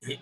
আসসালামু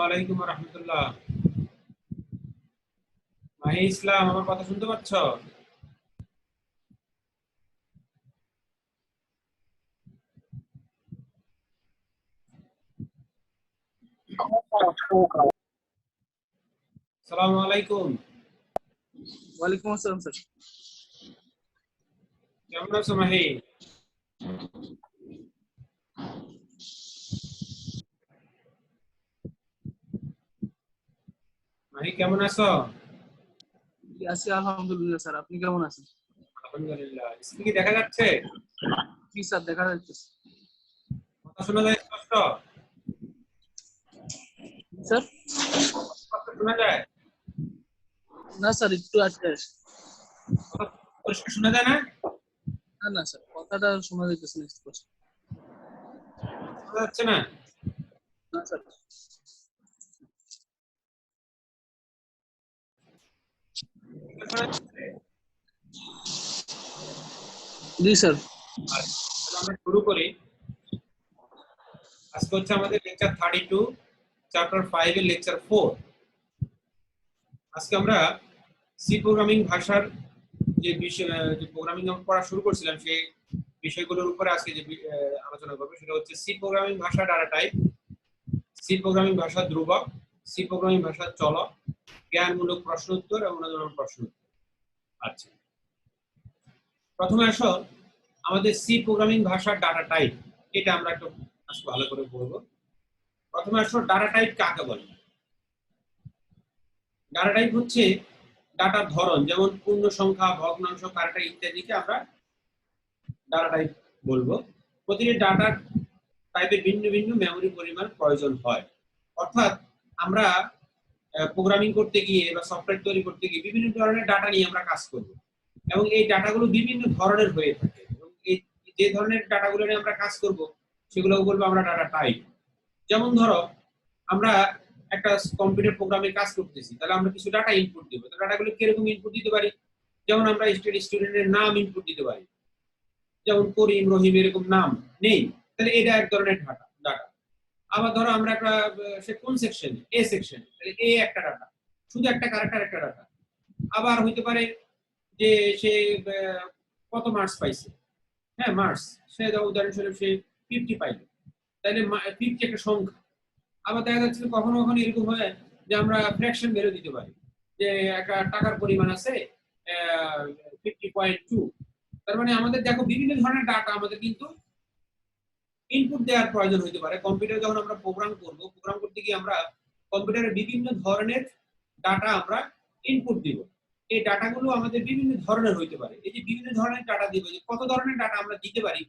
আলাইকুম ওয়া রাহমাতুল্লাহ। মাহি ইসলাম, আমার কথা শুনতে পাচ্ছ? আসসালামু আলাইকুম। ওয়ালাইকুম আসসালাম স্যার। কেমন আছো মাহি? মাহি কেমন আছো? আছি আলহামদুলিল্লাহ স্যার, আপনি কেমন আছেন? আলহামদুলিল্লাহ। স্ক্রিনে কি দেখা যাচ্ছে? জি স্যার, দেখা যাচ্ছে। কথা শোনা যায় স্পষ্ট? স্যার কথা শোনা যায়? না স্যার, একটু আটকে আছে। কথা পরিষ্কার শোনা যায় না? না না স্যার, কথাটা শোনা যাইতেছে না স্পষ্ট। শোনা যাচ্ছে না? না স্যার। শোনা যাচ্ছে? জি স্যার। আচ্ছা, তাহলে আমরা শুরু করি। আজকে হচ্ছে আমাদের লেকচার 32, চ্যাপ্টার 5 এর লেকচার 4। আজকে আমরা সি প্রোগ্রামিং ভাষার যে বিষয়, যে প্রোগ্রামিং পড়া শুরু করছিলাম, সেই বিষয়গুলোর উপরে আজকে যে আলোচনা করবো সেটা হচ্ছে সি প্রোগ্রামিং ভাষা ডাটা টাইপ। সি প্রোগ্রামিং ভাষা ধ্রুবক, সি প্রোগ্রামিং ভাষা চলক, জ্ঞানমূলক প্রশ্ন উত্তর এবং অনুধাবন প্রশ্ন উত্তর। আচ্ছা, প্রথমে আসো আমাদের সি প্রোগ্রামিং ভাষার ডাটা টাইপ, এটা আমরা একটু ভালো করে পড়বো। প্রথমে আসো ডাটা টাইপ কাকে বলে। ডাটা টাইপ হচ্ছে ডাটার ধরন, যেমন পূর্ণ সংখ্যা, ভগ্নাংশ, ক্যারেক্টার ইত্যাদিকে আমরা ডাটা টাইপ বলবো। প্রতিটি ডাটা টাইপের ভিন্ন ভিন্ন মেমরি পরিমাণ প্রয়োজন হয়। অর্থাৎ আমরা প্রোগ্রামিং করতে গিয়ে বা সফটওয়্যার তৈরি করতে গিয়ে বিভিন্ন ধরনের ডাটা নিয়ে আমরা কাজ করব, এবং এই ডাটাগুলো বিভিন্ন ধরনের হয়ে থাকে, এবং এই যে ধরনের ডাটাগুলো নিয়ে আমরা কাজ করব সেগুলো বলবো আমরা ডাটা টাইপ। যেমন ধরো আমরা একটা কম্পিউটার প্রোগ্রামে কাজ করতেছি, তাহলে আমরা কিছু ডাটা ইনপুট দিব। তো ডাটাগুলো কিরকম ইনপুট দিতে পারি? যেমন আমরা স্টুডেন্টের নাম ইনপুট দিতে পারি, যেমন করিম, রহিম এরকম নাম নেই, তাহলে এটা এক ধরনের ডাটা। আবার ধরো আমরা একটা সে কোন সেকশন, এ সেকশন, তাহলে এ একটা ডাটা, শুধু একটা ক্যারেক্টার একটা ডাটা। আবার হইতে পারে যে সে কত মার্কস পাইছে, হ্যাঁ মার্কস, সে উদাহরণস্বরূপ সে 50 পাইল, তাহলে 50 একটা সংখ্যা। আবার দেখা যাচ্ছে কখনো কখনো এরকম হয় যে আমরা ফ্র্যাকশন ভ্যালু দিতে পারি, যে একটা টাকার পরিমাণ আছে 50.2। তার মানে আমাদের দেখো বিভিন্ন ধরনের ডাটা আমাদের কিন্তু ইনপুট দেওয়ার প্রয়োজন হতে পারে। কম্পিউটারে যখন আমরা প্রোগ্রাম করব, প্রোগ্রাম করতে গিয়ে আমরা কম্পিউটারে বিভিন্ন ধরনের ডাটা আমরা ইনপুট দিব। এই ডাটাগুলো আমাদের বিভিন্ন ধরনের হতে পারে। এই যে বিভিন্ন ধরনের ডাটা দিব, যে কত ধরনের ডাটা আমরা দিতে পারি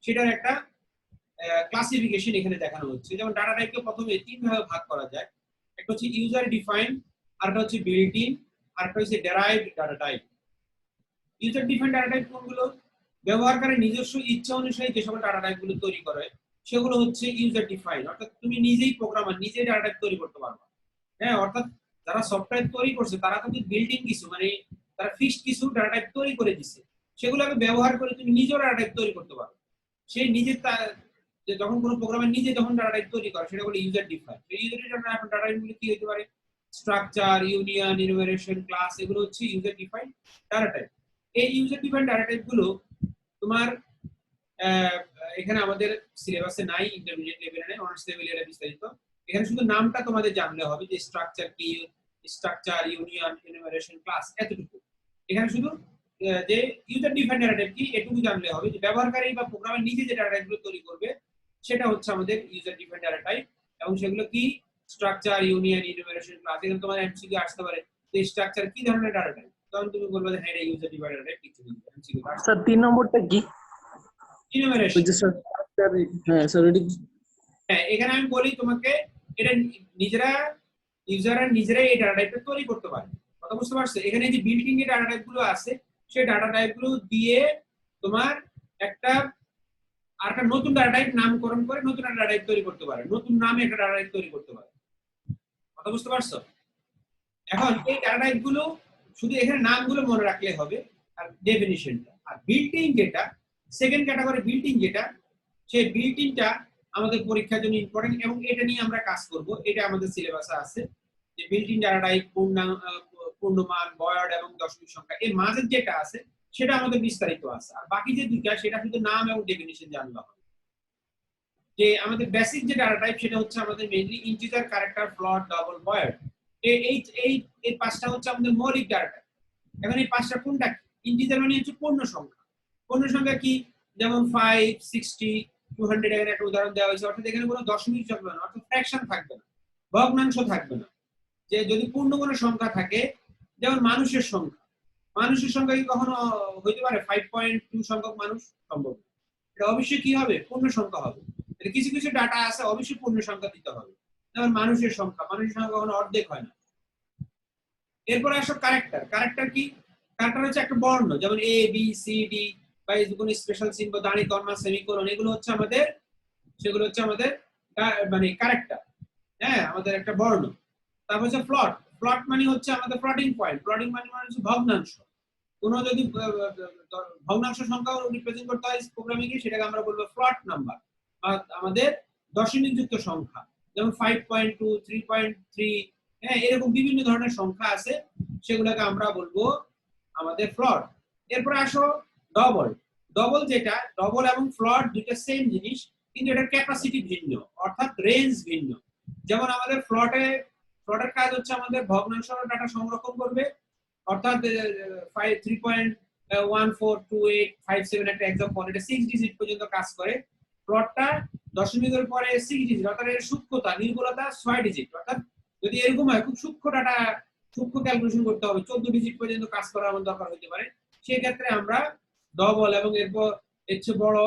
সেটার একটা ক্লাসিফিকেশন এখানে দেখানো হচ্ছে। যেমন ডাটা টাইপকে প্রথমে তিন ভাগে ভাগ করা যায়। একটা হচ্ছে ইউজার ডিফাইন্ড, আরেকটা হচ্ছে বিল্ট ইন, আরেকটা হচ্ছে ডেরাইভড data type. User defined data type কোনগুলো? ব্যবহারকারীর নিজস্ব ইচ্ছা অনুসারে যে সকল ডাটা টাইপ গুলো তৈরি করে সেগুলো হচ্ছে ইউজার ডিফাইন্ড। অর্থাৎ তুমি নিজেই প্রোগ্রামার, নিজেই ডাটা টাইপ তৈরি করতে পারবে। হ্যাঁ, অর্থাৎ যারা সফটওয়্যার তৈরি করছে তারা কিন্তু বিল্ডিং কিছু, মানে তারা ফিক্সড কিছু ডাটা টাইপ তৈরি করে দিচ্ছে, সেগুলোকে ব্যবহার করে তুমি নিজেও ডাটা টাইপ তৈরি করতে পারো। সেই নিজে যে যখন কোনো প্রোগ্রামার নিজে যখন ডাটা টাইপ তৈরি করে সেটা বলে ইউজার ডিফাইন্ড। এই ইউজার ডিফাইন্ড ডাটা টাইপগুলো কি হতে পারে? স্ট্রাকচার, ইউনিয়ন, ইনুমারেশন, ক্লাস, এগুলো হচ্ছে ইউজার ডিফাইন্ড ডাটা টাইপ। এই ইউজার ডিফাইন্ড ডাটা টাইপ গুলো তোমার এখানে আমাদের সিলেবাসে নাই, ইন্টারমিডিয়েট লেভেলে নাই, অনার্স লেভেলে বিস্তারিত। এখানে শুধু নামটা তোমাদের জানলে হবে, যে স্ট্রাকচার কি, স্ট্রাকচার, ইউনিয়ন, ইনুমারেশন, ক্লাস, এতটুকু। এখানে শুধু যে ইউজার ডিফাইন্ড ডাটা টাইপ কি এটুকু জানলে হবে। যে ব্যবহারকারী বা প্রোগ্রামার নিজে যে ডাটা টাইপগুলো তৈরি করবে সেটা হচ্ছে আমাদের ইউজার ডিফাইন্ড ডাটা টাইপ। এবং সেগুলো কি? Structure, union, enumeration, class. এখানে তোমার এমসিকিউ আসতে পারে যে স্ট্রাকচার কি ধরনের ডাটা টাইপ, তখন তুমি বলবে যে হ্যাঁ এটা ইউজার ডিফাইন্ড ডাটা টাইপ। কিছু এমসিকিউ স্যার 3 নম্বরটা কি? ইনুমারেশন। ওই যে স্যার, হ্যাঁ স্যার এটি। হ্যাঁ, এখানে আমি বলি তোমাকে, এটা নিজেরা ইউজাররা নিজেরাই এই ডাটা টাইপটা তৈরি করতে পারে। কথা বুঝতে পারছো? এখানে যে বিল্ডিং এর ডাটা টাইপ গুলো আছে সেই ডাটা টাইপ গুলো দিয়ে তোমার একটা নতুন ডাটা টাইপ নামকরণ করে নতুন ডাটা টাইপ তৈরি করতে পারে, নতুন নামে একটা ডাটা টাইপ তৈরি করতে পারে। কথা বুঝতে পারছো? এখন এই ডাটা টাইপ গুলো শুধু এখানে নামগুলো মনে রাখলে হবে, আর ডেফিনিশনটা। আর বিল্ডিং যেটা সেকেন্ড ক্যাটাগরি, বিল্ডিং যেটা, সেই বিল্ডিংটা আমাদের পরীক্ষার জন্য ইম্পর্টেন্ট, এবং এটা নিয়ে আমরা কাজ করব। এটা আমাদের সিলেবাসে আছে, যে বিল্ডিং ডাটা টাইপ, পূর্ণমান, বয়ড এবং দশমিক সংখ্যা, এর মাঝের যেটা আছে সেটা আমাদের বিস্তারিত আছে। আর বাকি যে দুইটা সেটা শুধু নাম এবং ডেফিনিশন জানলে হবে। যে আমাদের বেসিক যে ডাটা টাইপ সেটা হচ্ছে আমাদের mainly integer, character, float, double, void. এই পাঁচটা হচ্ছে আমাদের মৌলিক ডাটা টাইপ। এখন এই পাঁচটা কোনটা? ইন্টিজার মানে হচ্ছে পূর্ণ সংখ্যা। পূর্ণ সংখ্যা কি? যেমন 5, 60, 200 এর একটা উদাহরণ দেওয়া হয়েছে। অর্থাৎ এখানে কোনো দশমিক থাকবে না, অর্থাৎ ফ্র্যাকশন থাকবে না, ভগ্নাংশ থাকবে না। যে যদি পূর্ণ কোনো সংখ্যা থাকে, যেমন মানুষের সংখ্যা, মানুষের সংখ্যা কি কখনো হইতে পারে 5.2 সংখ্যক মানুষ? সম্ভব না। এটা অবশ্যই কি হবে? পূর্ণ সংখ্যা হবে। কিছু কিছু ডাটা আছে অবশ্যই পূর্ণ সংখ্যা দিতে হবে, যেমন মানুষের সংখ্যা কখনো অর্ধেক হয় না। এরপর আসো ক্যারেক্টার। ক্যারেক্টার কি? ক্যারেক্টার হচ্ছে একটা বর্ণ, যেমন এ, বি, সি, ডি, বা কোনো স্পেশাল সিম্বল, দাঁড়ি, কর্মা, সেমিকোলন, এগুলো হচ্ছে আমাদের, সেগুলো হচ্ছে আমাদের মানে ক্যারেক্টার। হ্যাঁ, আমাদের একটা বর্ণ। তারপর হচ্ছে প্লট। প্লট মানে হচ্ছে আমাদের প্লটিং পয়েন্ট। প্লটিং মানে হচ্ছে ভগ্নাংশ। কোনো যদি ভগ্নাংশ সংখ্যা রিপ্রেজেন্ট করতে হয় প্রোগ্রামিং এ, সেটাকে আমরা বলবো প্লট নাম্বার, বা আমাদের দশমিক যুক্ত সংখ্যা, যেমন 5.2, 3.3, হ্যাঁ এরকম বিভিন্ন ধরনের সংখ্যা আছে, সেগুলোকে আমরা বলবো আমাদের প্লট। এরপর আসো ডবল। ডবল যেটা, ডবল এবং প্লট দুইটা সেম জিনিস, কিন্তু এটার ক্যাপাসিটি ভিন্ন, অর্থাৎ রেঞ্জ ভিন্ন। যেমন আমাদের ফ্লটের কাজ হচ্ছে আমাদের ভগ্নাংশ ডাটা সংরক্ষণ করবে, অর্থাৎ 3.142857 একটা এক্সাম্পল, এটা 6 ডিজিট পর্যন্ত কাজ করে। প্লটটা দশমিকের পরে 6 ডিজিট, অর্থাৎ এর সূক্ষ্মতা নির্ভুলতা 6 ডিজিট, অর্থাৎ যদি এরকম হয় খুব সূক্ষ্ম ডাটা সূক্ষ্ম ক্যালকুলেশন করতে হবে, 14 ডিজিট পর্যন্ত কাজ করা আমাদের দরকার হতে পারে, সেই ক্ষেত্রে আমরা ডবল এবং এরপর এর চেয়ে বড়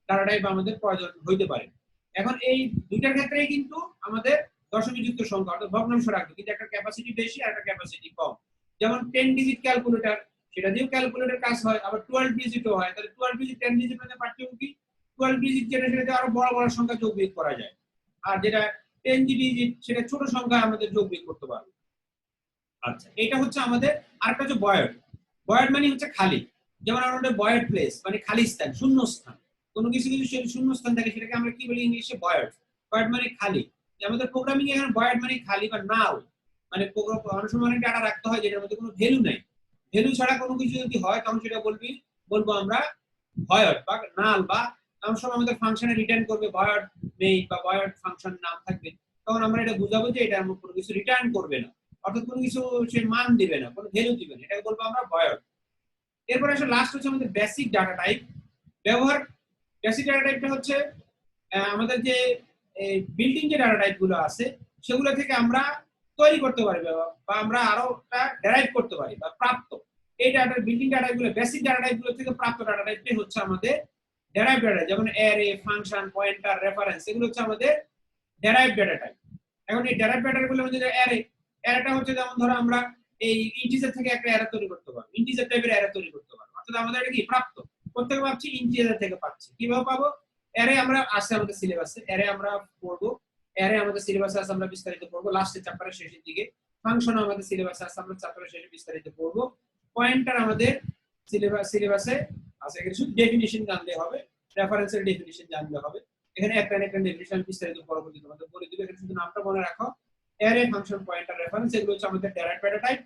ডাটা টাইপ আমাদের প্রয়োজন হইতে পারে। এখন এই দুইটার ক্ষেত্রেই কিন্তু আমাদের দশমিক যুক্ত সংখ্যা অর্থাৎ ভগ্নাংশ রাখবে, কিন্তু একটা ক্যাপাসিটি বেশি আর একটা ক্যাপাসিটি কম। যেমন 10 ডিজিট ক্যালকুলেটর, সেটা দিয়েও ক্যালকুলেটর কাজ হয়, আবার 12 ডিজিটও হয়। তাহলে 12 ডিজিট 10 ডিজিট মধ্যে পার্থক্য কি? 12 ডিজিট যেটা সেটাতে আরো বড় বড় সংখ্যা যোগ বিয়োগ করা যায়, আর যেটা 10 ডিজিট সেটা ছোট সংখ্যা আমাদের যোগ বিয়োগ করতে পারবে। আচ্ছা, এটা হচ্ছে আমাদের। আরেকটা হচ্ছে বয়েড। বয়েড মানে হচ্ছে খালি। যেমন আমাদের বয়েড প্লেস মানে খালি স্থান, শূন্য স্থান। কোনো কিছু যদি শূন্য স্থান থাকে সেটাকে আমরা কি বলি ইংলিশে? বয়েড। বয়েড মানে খালি। আমাদের প্রোগ্রামিং এ এখানে বয়েড মানে খালি বা নাল, মানে অনেক সময় অনেক ডাটা রাখতে হয় যেটার মধ্যে কোনো ভ্যালু নাই। ভ্যালু ছাড়া কোনো কিছু যদি হয় তখন সেটা বলবো আমরা ভয়েড বা নাল, বা এমন সময় আমাদের ফাংশনে রিটার্ন করবে ভয়েড নেই বা ভয়েড ফাংশন নাম থাকবে, তখন আমরা এটা বুঝাবো যে এটা কোনো কিছু রিটার্ন করবে না, অর্থাৎ কোনো কিছু সে মান দিবে না, কোনো ভ্যালু দিবে না, এটাকে বলবো আমরা ভয়েড। এরপর আসলে লাস্ট হচ্ছে আমাদের বেসিক ডাটা টাইপ ব্যবহার। বেসিক ডাটা টাইপটা হচ্ছে আমাদের যে বিল্ডিং যে ডাটা টাইপ গুলো আছে সেগুলো থেকে আমরা তৈরি করতে পারি বা আমরা আরো ডেরাইভ করতে পারি বা প্রাপ্ত। এই ডাটা বিল্ডিং ডাটা গুলো বেসিক ডাটা টাইপ গুলো থেকে প্রাপ্ত ডাটা টাইপটাই হচ্ছে আমাদের ডেরাইভ ডাটা, যেমন অ্যারে, ফাংশন, পয়েন্টার, রেফারেন্স, এগুলো হচ্ছে আমাদের ডেরাইভ ডাটা টাইপ। এখন এই ডেরাইভ ডাটা গুলো মধ্যে অ্যারেটা হচ্ছে যেমন ধরো আমরা এই ইন্টিজার থেকে একটা অ্যারে তৈরি করতে পারবো, ইন্টিজার টাইপের অ্যারে তৈরি করতে পারবো, অর্থাৎ আমাদের এটা কি প্রাপ্ত, কোথা থেকে পাচ্ছি? ইন্টিজার থেকে পাচ্ছি। কিভাবে পাবো? অ্যারে আমরা আছে আমাদের সিলেবাসে, অ্যারে আমরা পড়বো, অ্যারে আমাদের সিলেবাসে আছে, আমরা বিস্তারিত পড়বো লাস্টের চ্যাপ্টারের শেষের দিকে। ফাংশন আমাদের সিলেবাসে আছে, আমরা চ্যাপ্টারের শেষে বিস্তারিত পড়বো। পয়েন্টার আমাদের সিলেবাসে আছে, এখানে শুধু ডেফিনিশন জানলে হবে, রেফারেন্সের ডেফিনিশন জানলে হবে। এখানে একটা ডেফিনিশন বিস্তারিত পরবর্তীতে আমাদের বলে দিবে, এখানে শুধু নামটা মনে রাখো। অ্যারে, ফাংশন, পয়েন্টার, রেফারেন্স, এগুলো হচ্ছে আমাদের ডেরাইভড ডাটা টাইপ।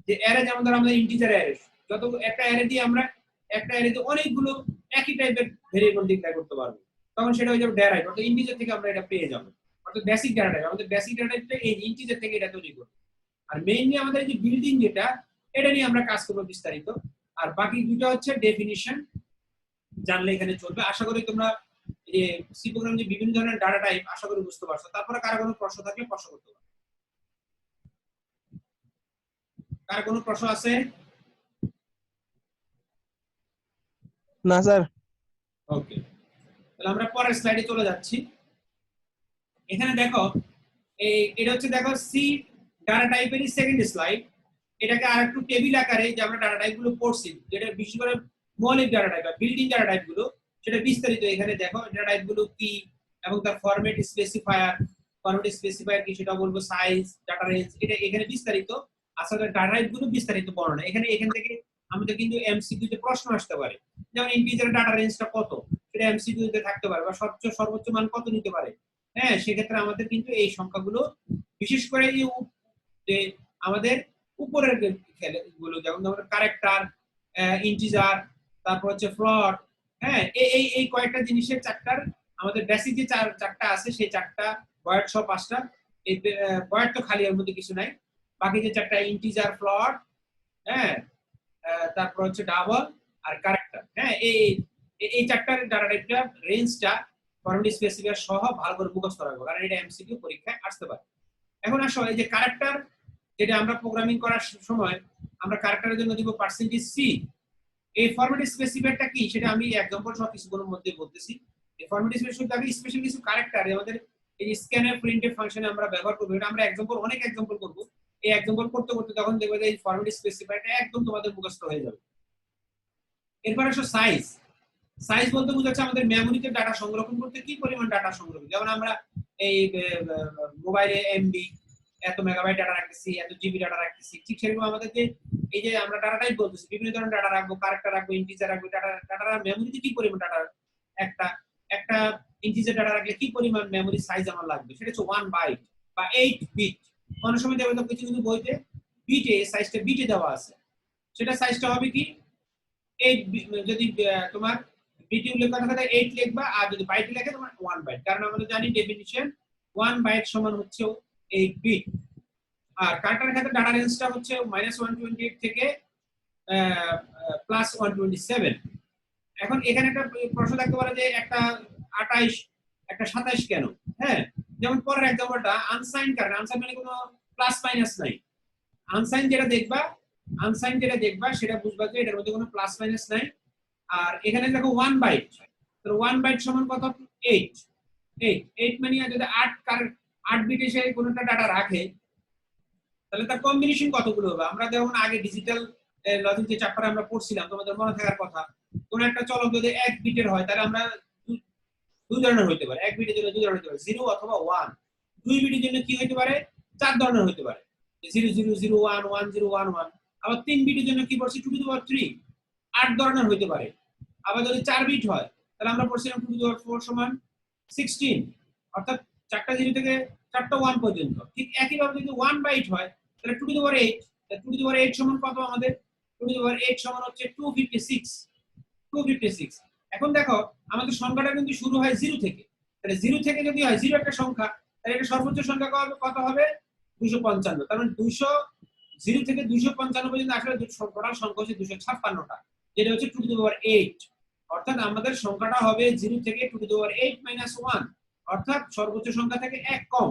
যে অ্যারে যেমন ধরো আমাদের ইন্টিজার অ্যারে, যত একটা অ্যারে দিয়ে আমরা একটা অ্যারেতে অনেকগুলো একই টাইপের ভেরিয়েবল ডিক্লেয়ার করতে পারবো, তখন সেটা হয়ে যাবে ডেরাইভ, অর্থাৎ ইন্টিজার থেকে আমরা এটা পেয়ে যাবো। অর্থাৎ বেসিক ডাটা টাইপ, আমাদের বেসিক ডাটা টাইপটা এই ইন্টিজার থেকে এটা তৈরি করব। আর মেইনলি আমাদের যে বিল্ডিং যেটা, এটা নিয়ে আমরা কাজ করব বিস্তারিত। আর বাকি দুটো হচ্ছে ডেফিনিশন জানলে এখানে চলবে। আশা করি তোমরা এই যে সি প্রোগ্রাম যে বিভিন্ন ধরনের ডাটা টাইপ আশা করি বুঝতে পারছো। তারপরে কারো কোনো প্রশ্ন থাকলে প্রশ্ন করতে পারো। কার কোনো প্রশ্ন আছে? না স্যার। ওকে, তাহলে আমরা পরের স্লাইডে চলে যাচ্ছি। এখানে দেখো এটা হচ্ছে দেখো সি ডাটা টাইপেরই সেকেন্ড স্লাইড। এটাকে আরেকটু টেবিল আকারে যে আমরা ডাটা টাইপ গুলো পড়ছি, যেটা বিশেষ করে মৌলিক ডাটা টাইপ বা বিল্ডিং ডাটা টাইপ গুলো, সেটা বিস্তারিত এখানে দেখো ডাটা টাইপ গুলো কি এবং তার ফরম্যাট স্পেসিফায়ার কি সেটা বলবো, সাইজ, ডাটা রেঞ্জ, এটা এখানে বিস্তারিত। আসলে ডাটা টাইপ গুলো বিস্তারিত বর্ণনা এখান থেকে আমাদের কিন্তু এমসিকিউ তে প্রশ্ন আসতে পারে, যেমন ইন্টিজার ডাটা রেঞ্জটা কত, সেটা এমসিকিউ তে থাকতে পারে, বা সর্বোচ্চ মান কত নিতে পারে। হ্যাঁ, সেক্ষেত্রে আমাদের কিন্তু এই সংখ্যাগুলো বিশেষ করে যে আমাদের উপরের গুলো, যেমন ধরো ক্যারেক্টার, ইন্টিজার, তারপর হচ্ছে ফ্লোট, হ্যাঁ, এই কয়েকটা জিনিসের চারটার আমাদের বেসিক যে চারটা আছে সেই চারটা, বয়েড সহ পাঁচটা, এই বয়েড তো খালি, এর মধ্যে কিছু নাই, বাকি যে চারটা ইন্টিজার, ফ্লোট, হ্যাঁ, তারপর হচ্ছে ডাবল আর ক্যারেক্টার, হ্যাঁ, এই চারটার ডাটা টাইপটা রেঞ্জটা ফরম্যাট স্পেসিফায়ার সহ ভালো করে মুখস্থ রাখবো, কারণ এটা এমসিকিউ পরীক্ষায় আসতে পারে। এখন আসো এই যে ক্যারেক্টার, যেটা আমরা প্রোগ্রামিং করার সময় আমরা ক্যারেক্টারের জন্য দিব %c। এই ফরম্যাট স্পেসিফায়ারটা কি সেটা আমি एग्जांपल সহ কিছুগুলোর মধ্যে বলতেছি। এই ফরম্যাট স্পেসিফায়ার আগে স্পেশাল কিছু ক্যারেক্টার আমাদের এই স্ক্যানএফ, প্রিন্টএফ ফাংশনে আমরা ব্যবহার করব, এটা আমরা অনেক एग्जांपल করব। এই एग्जांपल করতে করতে তখন দেখবে যে এই ফরম্যাট স্পেসিফায়ারটা একদম তোমাদের মুখস্থ হয়ে যাবে। এরপর আসো সাইজ। সাইজ বলতে বোঝাচ্ছে আমাদের মেমোরিতে ডাটা সংরক্ষণ করতে কি পরিমাণ ডাটা সংরক্ষণ, যেমন আমরা এই মোবাইলে এমবি এত মেগাবাইট ডাটা রাখতেছি, এত জিবি ডাটা রাখতেছি, ঠিক সেরকম আমাদের যে এই যে আমরা ডাটা টাইপ বলতেছি, বিভিন্ন ধরনের ডাটা রাখবো, ক্যারেক্টার রাখবো, ইন্টিজার রাখবো, ডাটা মেমোরিতে কি পরিমাণ ডাটা, একটা ইন্টিজার ডাটা রাখলে কি পরিমাণ মেমোরি সাইজ আমার লাগবে, সেটা হচ্ছে 1 বাইট বা 8 বিট। অনেক সময় দেখবেন তো কিছু বইতে বিটে সাইজটা বিটে দেওয়া আছে, সেটা সাইজটা হবে কি 8, যদি তোমার বিটি উল্লেখ করা থাকে 8 লিখবা, আর যদি বাইট লেখে তোমার 1 বাইট, কারণ আমরা জানি ডেফিনিশন 1 বাইট সমান হচ্ছে 8 বিট। আর কারেক্টরের ক্ষেত্রে ডাটা রেঞ্জটা হচ্ছে -128 থেকে +127। এখন এখানে একটা প্রশ্ন থাকতে পারে যে একটা 28 একটা 27 কেন? হ্যাঁ, যেমন পরের এক্সাম্পলটা আনসাইন কারেন্ট, আনসাইন মানে কোনো প্লাস মাইনাস নাই। আনসাইন যেটা দেখবা সেটা বুঝবা যে এটার মধ্যে কোনো প্লাস মাইনাস নাই। আর এখানে দেখো 1 বাইট, তো 1 বাইট সমান কত? 8। 8 মানে যদি 8 বিটে সে কোনোটা ডাটা রাখে তাহলে তার কম্বিনেশন কতগুলো হবে? আমরা যেমন আগে ডিজিটাল লজিক যে চ্যাপ্টারে আমরা পড়ছিলাম, তোমাদের মনে থাকার কথা, কোন একটা চলক যদি 1 বিটের হয় তাহলে আমরা দুই ধরনের হইতে পারে। 1 বিটের জন্য দুই ধরনের হতে পারে, 0 অথবা 1। 2 বিটের জন্য কি হইতে পারে? 4 ধরনের হইতে পারে, 0 0 0 1 1 0 1 1। আবার 3 বিটের জন্য কি পড়ছি? 2 টু দি পাওয়ার 3, 8 ধরনের হইতে পারে। আবার যদি 4 বিট হয় তাহলে আমরা পড়ছিলাম 2 টু দি পাওয়ার 4 সমান 16, অর্থাৎ 4টা 0 থেকে 4টা 1 পর্যন্ত। ঠিক একই ভাবে যদি 1 বাইট হয় তাহলে 2 to the power 8, 2 to the পাওয়ার 8 সমান কত আমাদের? 2 টু দি পাওয়ার 8 সমান হচ্ছে 256। এখন দেখো আমাদের সংখ্যাটা কিন্তু শুরু হয় 0 থেকে। তাহলে 0 থেকে যদি হয় 0 একটা সংখ্যা, তাহলে এটা সর্বোচ্চ সংখ্যা কত হবে? 255। তার মানে 0 থেকে 255 পর্যন্ত আসলে টোটাল সংখ্যা হচ্ছে 256টা, যেটা হচ্ছে 2 টু দি পাওয়ার 8। অর্থাৎ আমাদের সংখ্যাটা হবে 0 থেকে 2 টু দি পাওয়ার 8 - 1, অর্থাৎ সর্বোচ্চ সংখ্যা থেকে 1 কম।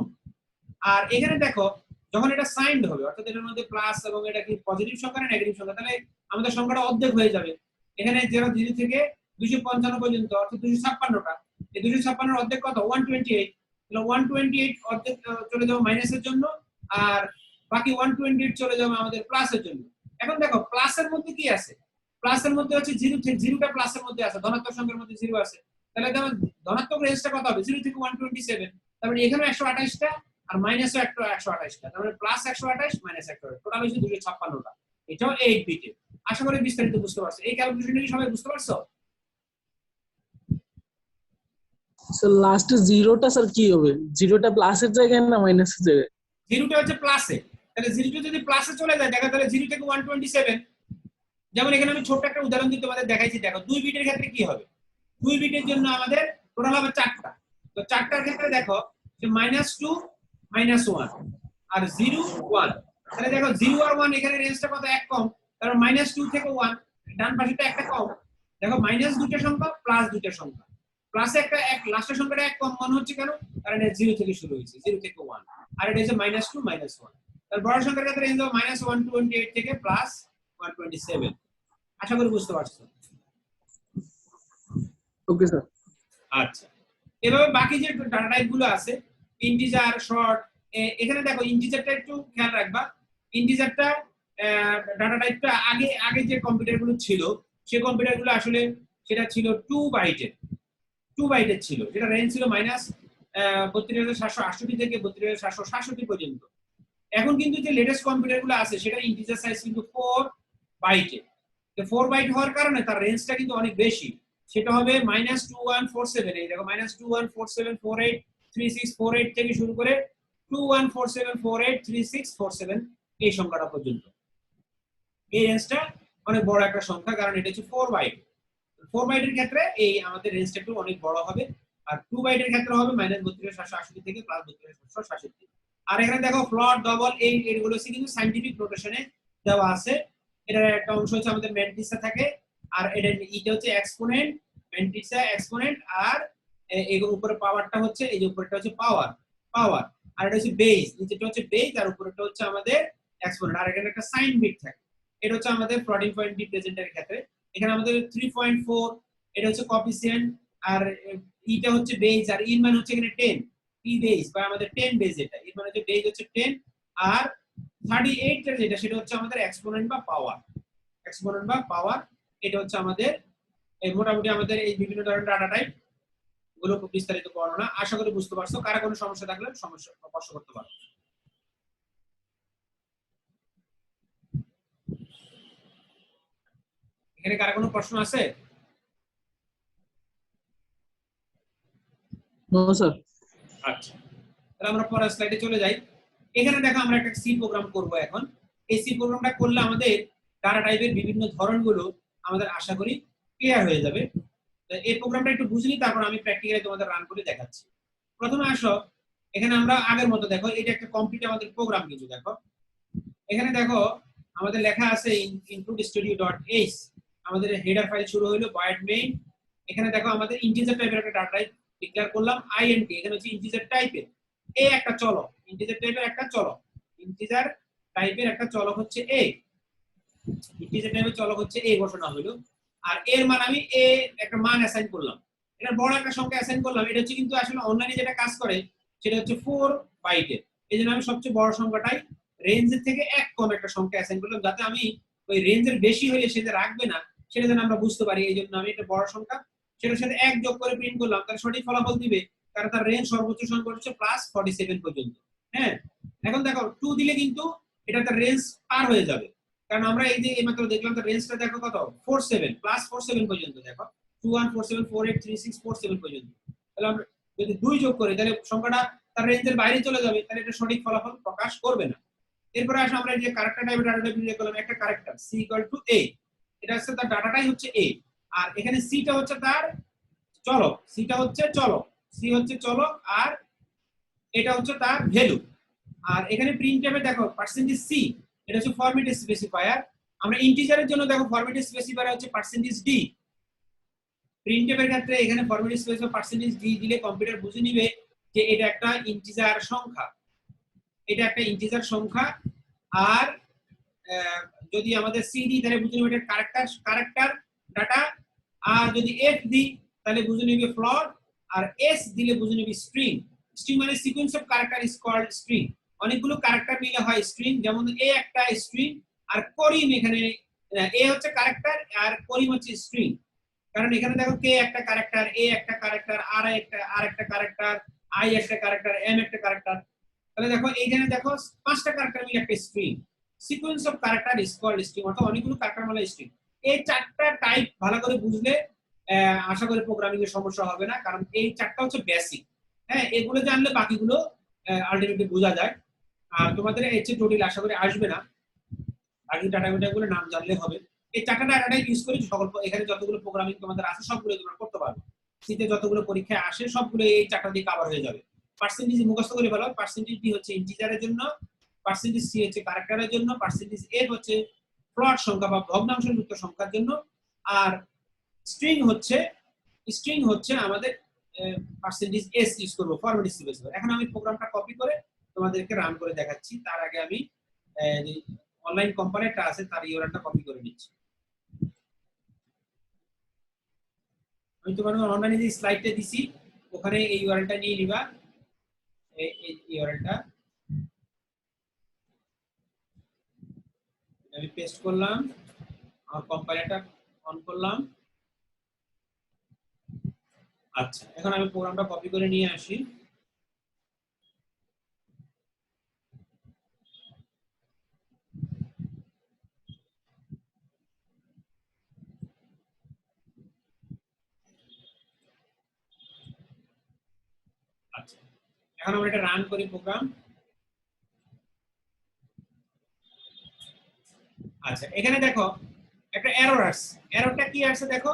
আর এখানে দেখো যখন এটা সাইন্ড হবে, অর্থাৎ এটার মধ্যে প্লাস এবং এটা কি পজিটিভ সংখ্যা না নেগেটিভ সংখ্যা, তাহলে আমাদের সংখ্যাটা অর্ধেক হয়ে যাবে। এখানে 0 থেকে 255 পর্যন্ত অর্থাৎ 256টা, এই 256 এর অর্ধেক কত? 128। তাহলে 128 অর্ধেক চলে যাবে মাইনাসের জন্য, আর বাকি 128 চলে যাবে আমাদের প্লাসের জন্য। এখন দেখো প্লাসের মধ্যে কি আছে? প্লাসের মধ্যে হচ্ছে 0 থেকে 0টা প্লাসের মধ্যে আছে, ধনাত্মক সংখ্যার মধ্যে 0 আছে। তাহলে দেখো ধনাত্মক রেঞ্জটা কত হবে? 0 থেকে 127। তারপরে এখানে 128টা আর মাইনাসও 128টা, তার মানে প্লাস 128 মাইনাস 128, টোটাল হচ্ছে 256টা। এটাও 8 বিটে। আশা করি বিস্তারিত বুঝতে পারছো। এই ক্যালকুলেশনটা কি সবাই বুঝতে পারছো? স্যার লাস্টে জিরোটা স্যার কি হবে? জিরোটা প্লাসের জায়গায় না মাইনাসের জায়গায়? 0টা হচ্ছে প্লাসে, তাহলে 0টা যদি প্লাসে চলে যায় দেখো তাহলে 0 থেকে 127। যেমন এখানে আমি ছোট একটা উদাহরণ দিয়ে তোমাদের দেখাইছি। দেখো 2 বিটের ক্ষেত্রে কি হবে? 2 বিটের জন্য আমাদের টোটাল হবে 4টা। তো 4টার ক্ষেত্রে দেখো যে -2 -1 আর 0 1। তাহলে দেখো 0 আর 1 এখানে রেঞ্জটা কত? 1 কম। তারপর -2 থেকে 1, ডান পাশেটা একটা কম। দেখো মাইনাস দুইটা সংখ্যা প্লাস দুইটা সংখ্যা, প্লাসে একটা এক লাস্টের সংখ্যাটা 1 কম মনে হচ্ছে কেন? কারণ এটা 0 থেকে শুরু হয়েছে, 0 থেকে 1, আর এটা হচ্ছে -2 -1। তার বড় সংখ্যার ক্ষেত্রে রেঞ্জ হবে -128 থেকে +127। আশা করি বুঝতে পারছো। Okay sir. আচ্ছা, এভাবে বাকি যে ডাটা টাইপ গুলো আছে, ইন্টিজার, শর্ট, এখানে দেখো ইন্টিজারটা একটু খেয়াল রাখবা। ইন্টিজারটা ডাটা টাইপটা আগে যে কম্পিউটার গুলো ছিল সেই কম্পিউটার গুলো আসলে সেটা ছিল 2 বাইটের ছিল, যেটা রেঞ্জ ছিল -32,768 থেকে 32,767 পর্যন্ত। এখন কিন্তু যে লেটেস্ট কম্পিউটার গুলো আছে সেটা ইন্টিজার সাইজ কিন্তু 4 বাইটে। 4 বাইট হওয়ার কারণে তার রেঞ্জটা কিন্তু অনেক বেশি। সেটা হবে -2147। এই দেখো -2147483647 থেকে শুরু করে 2147483647 এই সংখ্যাটা পর্যন্ত। এই রেঞ্জটা অনেক বড় একটা সংখ্যা, কারণ এটা হচ্ছে 4 বাইট। 4 বাইটের ক্ষেত্রে এই আমাদের রেঞ্জটা একটু অনেক বড় হবে, আর 2 বাইটের ক্ষেত্রে হবে -32,768 থেকে +32,767। আর এখানে দেখো ফ্লট, ডবল, এইগুলো কিন্তু সায়েন্টিফিক নোটেশনে দেওয়া আছে। এটার একটা অংশ হচ্ছে আমাদের ম্যাট্রিক্সে থাকে, আর এটা হচ্ছে এক্সপোনেন্ট, ম্যাট্রিক্সে এক্সপোনেন্ট, আর এর উপরে পাওয়ারটা হচ্ছে, এই যে উপরেরটা হচ্ছে পাওয়ার, আর এটা হচ্ছে বেস, নিচেটা হচ্ছে বেস, আর উপরেরটা হচ্ছে আমাদের এক্সপোনেন্ট, আর এখানে একটা সাইন বিট থাকে। এটা হচ্ছে আমাদের ফ্লোটিং পয়েন্ট রিপ্রেজেন্টের ক্ষেত্রে। এখানে আমাদের 3.4 এটা হচ্ছে কোএফিসিয়েন্ট, আর ইটা হচ্ছে বেস, আর ইন মান হচ্ছে এখানে 10, ই বেস বা আমাদের 10 বেস, এটা এর মানে হচ্ছে বেস হচ্ছে 10, আর 38 এর যেটা সেটা হচ্ছে আমাদের এক্সপোনেন্ট বা পাওয়ার। এটা হচ্ছে আমাদের এই মোটামুটি আমাদের এই বিভিন্ন ধরনের ডাটা টাইপ গুলো খুব বিস্তারিত বর্ণনা। আশা করি বুঝতে পারছো। কারা কোনো সমস্যা থাকলে প্রশ্ন করতে পারো। এখানে কারা কোনো প্রশ্ন আছে? No sir. আচ্ছা, তাহলে আমরা পরের স্লাইডে চলে যাই। এখানে দেখো আমরা একটা সি প্রোগ্রাম করব এখন। এই সি প্রোগ্রামটা করলে আমাদের ডাটা টাইপের বিভিন্ন ধরনগুলো আমাদের আশা করি ক্লিয়ার হয়ে যাবে। তো এই প্রোগ্রামটা একটু বুঝলি, তারপর আমি প্র্যাকটিক্যালি তোমাদের রান করে দেখাচ্ছি। প্রথমে আসো, এখানে আমরা আগের মতো দেখো এটা একটা কমপ্লিট আমাদের প্রোগ্রাম কিছু দেখো এখানে দেখো আমাদের লেখা আছে ইনক্লুড studio.h আমাদের হেডার ফাইল শুরু হলো void main এখানে দেখো আমাদের ইন্টিজার টাইপের একটা ডাটা টাইপ ডিক্লেয়ার করলাম int এখানে হচ্ছে ইন্টিজার টাইপের এ একটা চলক ইন্টিজার টাইপের একটা চলক ইন্টিজার টাইপের একটা চলক হচ্ছে এ ইন্টিজার টাইপের চলক হচ্ছে এ ঘোষণা হলো আর এর মান আমি এ একটা মান অ্যাসাইন করলাম এটা বড় একটা সংখ্যা অ্যাসাইন করলাম এটা হচ্ছে কিন্তু আসলে অনলাইনে যেটা কাজ করে সেটা হচ্ছে 4 বাইটের এইজন্য আমি সবচেয়ে বড় সংখ্যাটাই রেঞ্জের থেকে এক কম একটা সংখ্যা অ্যাসাইন করলাম যাতে আমি ওই রেঞ্জের বেশি হলে সেটা রাখবে না সেটা যেন আমরা বুঝতে পারি এইজন্য আমি একটা বড় সংখ্যা সেটার সাথে এক যোগ করে প্রিন্ট করলাম তার সঠিক ফলাফল দিবে কারণ তার রেঞ্জ সর্বোচ্চ সংখ্যা হচ্ছে +47 পর্যন্ত হ্যাঁ এখন দেখো 2 দিলে কিন্তু এটা তার রেঞ্জ পার হয়ে যাবে কারণ আমরা এই যে এইমাত্র দেখলাম তার রেঞ্জটা দেখো কত 47 +47 পর্যন্ত দেখো 2147 48 36 47 পর্যন্ত তাহলে আমরা যদি 2 যোগ করি তাহলে সংখ্যাটা তার রেঞ্জের বাইরে চলে যাবে তাহলে এটা সঠিক ফলাফল প্রকাশ করবে না এরপরে আসলে আমরা যে ক্যারেক্টার টাইপের ডাটা টাইপ নিয়ে করলাম একটা ক্যারেক্টার c = a এটা হচ্ছে তার ডাটাটাই হচ্ছে a আর এখানে c টা হচ্ছে তার চলক c টা হচ্ছে চলক c হচ্ছে চলক আর এটা হচ্ছে তার ভ্যালু আর এখানে প্রিন্টএফে দেখো %c এটা হচ্ছে ফরম্যাট স্পেসিফায়ার আমরা ইন্টিজারের জন্য দেখো ফরম্যাট স্পেসিফায়ার হচ্ছে %d প্রিন্টএফের ক্ষেত্রে এখানে ফরম্যাট স্পেসিফায়ার %d দিলে কম্পিউটার বুঝে নেবে যে এটা একটা ইন্টিজার সংখ্যা এটা একটা ইন্টিজার সংখ্যা আর যদি আমাদের c দিই তাহলে বুঝে নেবে এটা ক্যারেক্টার ডাটা আর যদি f দিই তাহলে বুঝে নেবে ফ্লোট আর s দিলে বুঝে নেবে স্ট্রিং স্ট্রিং মানে sequence of character is called string অনেকগুলো ক্যারেক্টার মিলে হয় স্ট্রিং যেমন a একটা স্ট্রিং আর করিম এখানে a হচ্ছে ক্যারেক্টার আর করিম হচ্ছে স্ট্রিং কারণ এখানে দেখো কে একটা ক্যারেক্টার a একটা ক্যারেক্টার আর একটা ক্যারেক্টার i একটা ক্যারেক্টার m একটা ক্যারেক্টার তাহলে দেখো এইখানে দেখো পাঁচটা ক্যারেক্টার মিলে একটা string sequence of character is called string অর্থাৎ অনেকগুলো ক্যারেক্টার মিলে স্ট্রিং এই চারটা টাইপ ভালো করে বুঝলে আশা করি প্রোগ্রামিং এর সমস্যা হবে না কারণ এই চারটা হচ্ছে বেসিক হ্যাঁ এগুলো জানলে বাকিগুলো আলটিমেটলি বোঝা যায় আর তোমাদের এর চেয়ে জটিল আশা করি আসবে না বাকি ডাটাগুলো নাম জানলে হবে এই চারটা ডাটা ইউজ করে সকল এখানে যতগুলো প্রোগ্রামিং তোমাদের আছে সবগুলো তোমরা করতে পারবে সিতে যতগুলো পরীক্ষায় আসে সবগুলো এই চারটা দিয়ে কভার হয়ে যাবে পার্সেন্টেজ মুখস্থ করে ফেলো পার্সেন্টেজ ডি হচ্ছে ইন্টিজারের জন্য পার্সেন্টেজ সি হচ্ছে ক্যারেক্টারের জন্য পার্সেন্টেজ এফ হচ্ছে ফ্লোট সংখ্যা বা ভগ্নাংশ যুক্ত সংখ্যার জন্য আর স্ট্রিং হচ্ছে আমাদের পার্সেন্টেজ এস ইউজ করব ফরম্যাট স্পেসিফায়ার এখন আমি প্রোগ্রামটা কপি করে তোমাদেরকে রান করে দেখাচ্ছি তার আগে আমি অনলাইন কম্পাইলারটা আছে তার ইউআরএলটা কপি করে নিচ্ছি আমি তোমাদের অনলাইনে যে স্লাইডটা দিছি ওখানে এই ইউআরএলটা নিয়ে নিবা এই ইউআরএলটা আমি পেস্ট করলাম আমার কম্পাইলারটা অন করলাম আচ্ছা এখন আমি প্রোগ্রামটা কপি করে নিয়ে আসি আচ্ছা এখন আমরা এটা রান করি প্রোগ্রাম আচ্ছা এখানে দেখো একটা এরর আসছে এররটা কি আসছে দেখো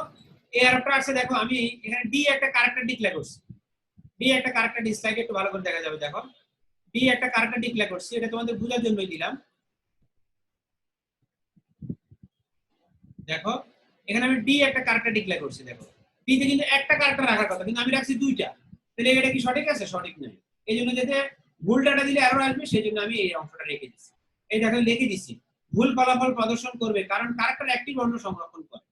এই এররটা আসছে দেখো আমি এখানে ডি একটা ক্যারেক্টার ডিক্লেয়ার করছি ডি একটা ক্যারেক্টার ডিসপ্লে একটু ভালো করে দেখা যাবে দেখো ডি একটা ক্যারেক্টার ডিক্লেয়ার করছি এটা তোমাদের বোঝার জন্যই দিলাম দেখো এখানে আমি ডি একটা ক্যারেক্টার ডিক্লেয়ার করছি দেখো ডি তে কিন্তু একটা ক্যারেক্টার রাখার কথা কিন্তু আমি রাখছি দুইটা তাহলে এটা কি সঠিক আছে সঠিক নয় এইজন্য যাতে ভুল ডাটা দিলে এরর আসবে সেজন্য আমি এই অংশটা রেখে দিয়েছি এই দেখো লিখে দিয়েছি ভুল ফলাফল প্রদর্শন করবে কারণ ক্যারেক্টার একটি বর্ণ সংরক্ষণ করে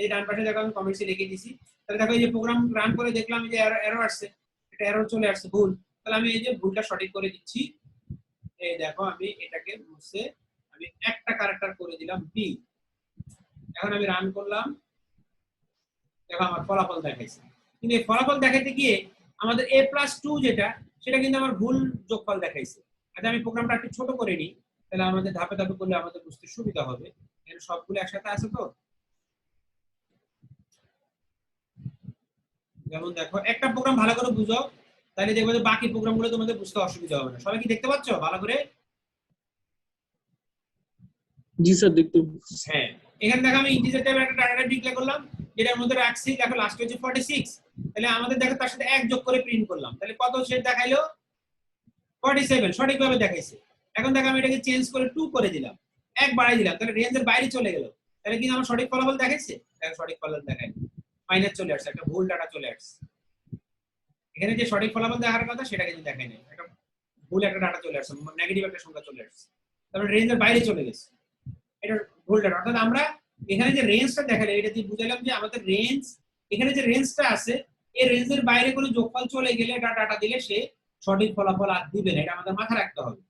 এই ডান পাশে দেখো আমি কমেন্টসে লিখে দিয়েছি তাহলে দেখো এই যে প্রোগ্রাম রান করে দেখলাম যে এরর আসছে এটা এরর চলে আসছে ভুল তাহলে আমি এই যে ভুলটা সঠিক করে দিচ্ছি এই দেখো আমি এটাকে মুছে আমি একটা ক্যারেক্টার করে দিলাম বি এখন আমি রান করলাম দেখো আমার ফলাফল দেখাইছে কিন্তু এই ফলাফল দেখাইতে গিয়ে আমাদের a+2 যেটা সেটা কিন্তু আমার ভুল যোগফল দেখাইছে আচ্ছা আমি প্রোগ্রামটা একটু ছোট করে নিই তাহলে আমাদের ধাপে ধাপে করলে আমাদের বুঝতে সুবিধা হবে এখানে সবগুলো একসাথে আছে তো যেমন দেখো একটা প্রোগ্রাম ভালো করে বুঝো তাহলে দেখবে যে বাকি প্রোগ্রামগুলো তোমাদের বুঝতে অসুবিধা হবে না সবাই কি দেখতে পাচ্ছ ভালো করে জি স্যার দেখতে হ্যাঁ এখানে দেখো আমি ইন্টিজার টাইপের একটা ডাটা টাইপ ডিক্লেয়ার করলাম যেটার মধ্যে রাখছি দেখো লাস্ট হচ্ছে 46 তাহলে আমাদের দেখো তার সাথে এক যোগ করে প্রিন্ট করলাম তাহলে কত সেট দেখাইলো 47 সঠিকভাবে দেখাইছে। এখন দেখো আমি এটাকে চেঞ্জ করে 2 করে দিলাম, 1 বাড়াই দিলাম, তাহলে রেঞ্জের বাইরে চলে গেল। তাহলে কিন্তু আমার সঠিক ফলাফল দেখাইছে? দেখো সঠিক ফলাফল দেখায় মাইনাস চলে আসছে, একটা ভুল ডাটা চলে আসছে। এখানে যে সঠিক ফলাফল দেখার কথা সেটা কিন্তু দেখায় না, একটা ভুল একটা ডাটা চলে আসছে, নেগেটিভ একটা সংখ্যা চলে আসছে, তাহলে রেঞ্জের বাইরে চলে গেছে। এটা ভুল ডাটা। অর্থাৎ আমরা এখানে যে রেঞ্জটা দেখালে এটা দিয়ে বুঝাইলাম যে আমাদের রেঞ্জ, এখানে যে রেঞ্জটা আছে এই রেঞ্জের বাইরে কোনো যোগফল চলে গেলে ডাটা দিলে সে সঠিক ফলাফল আর দিবে না, এটা আমাদের মাথায় রাখতে হবে।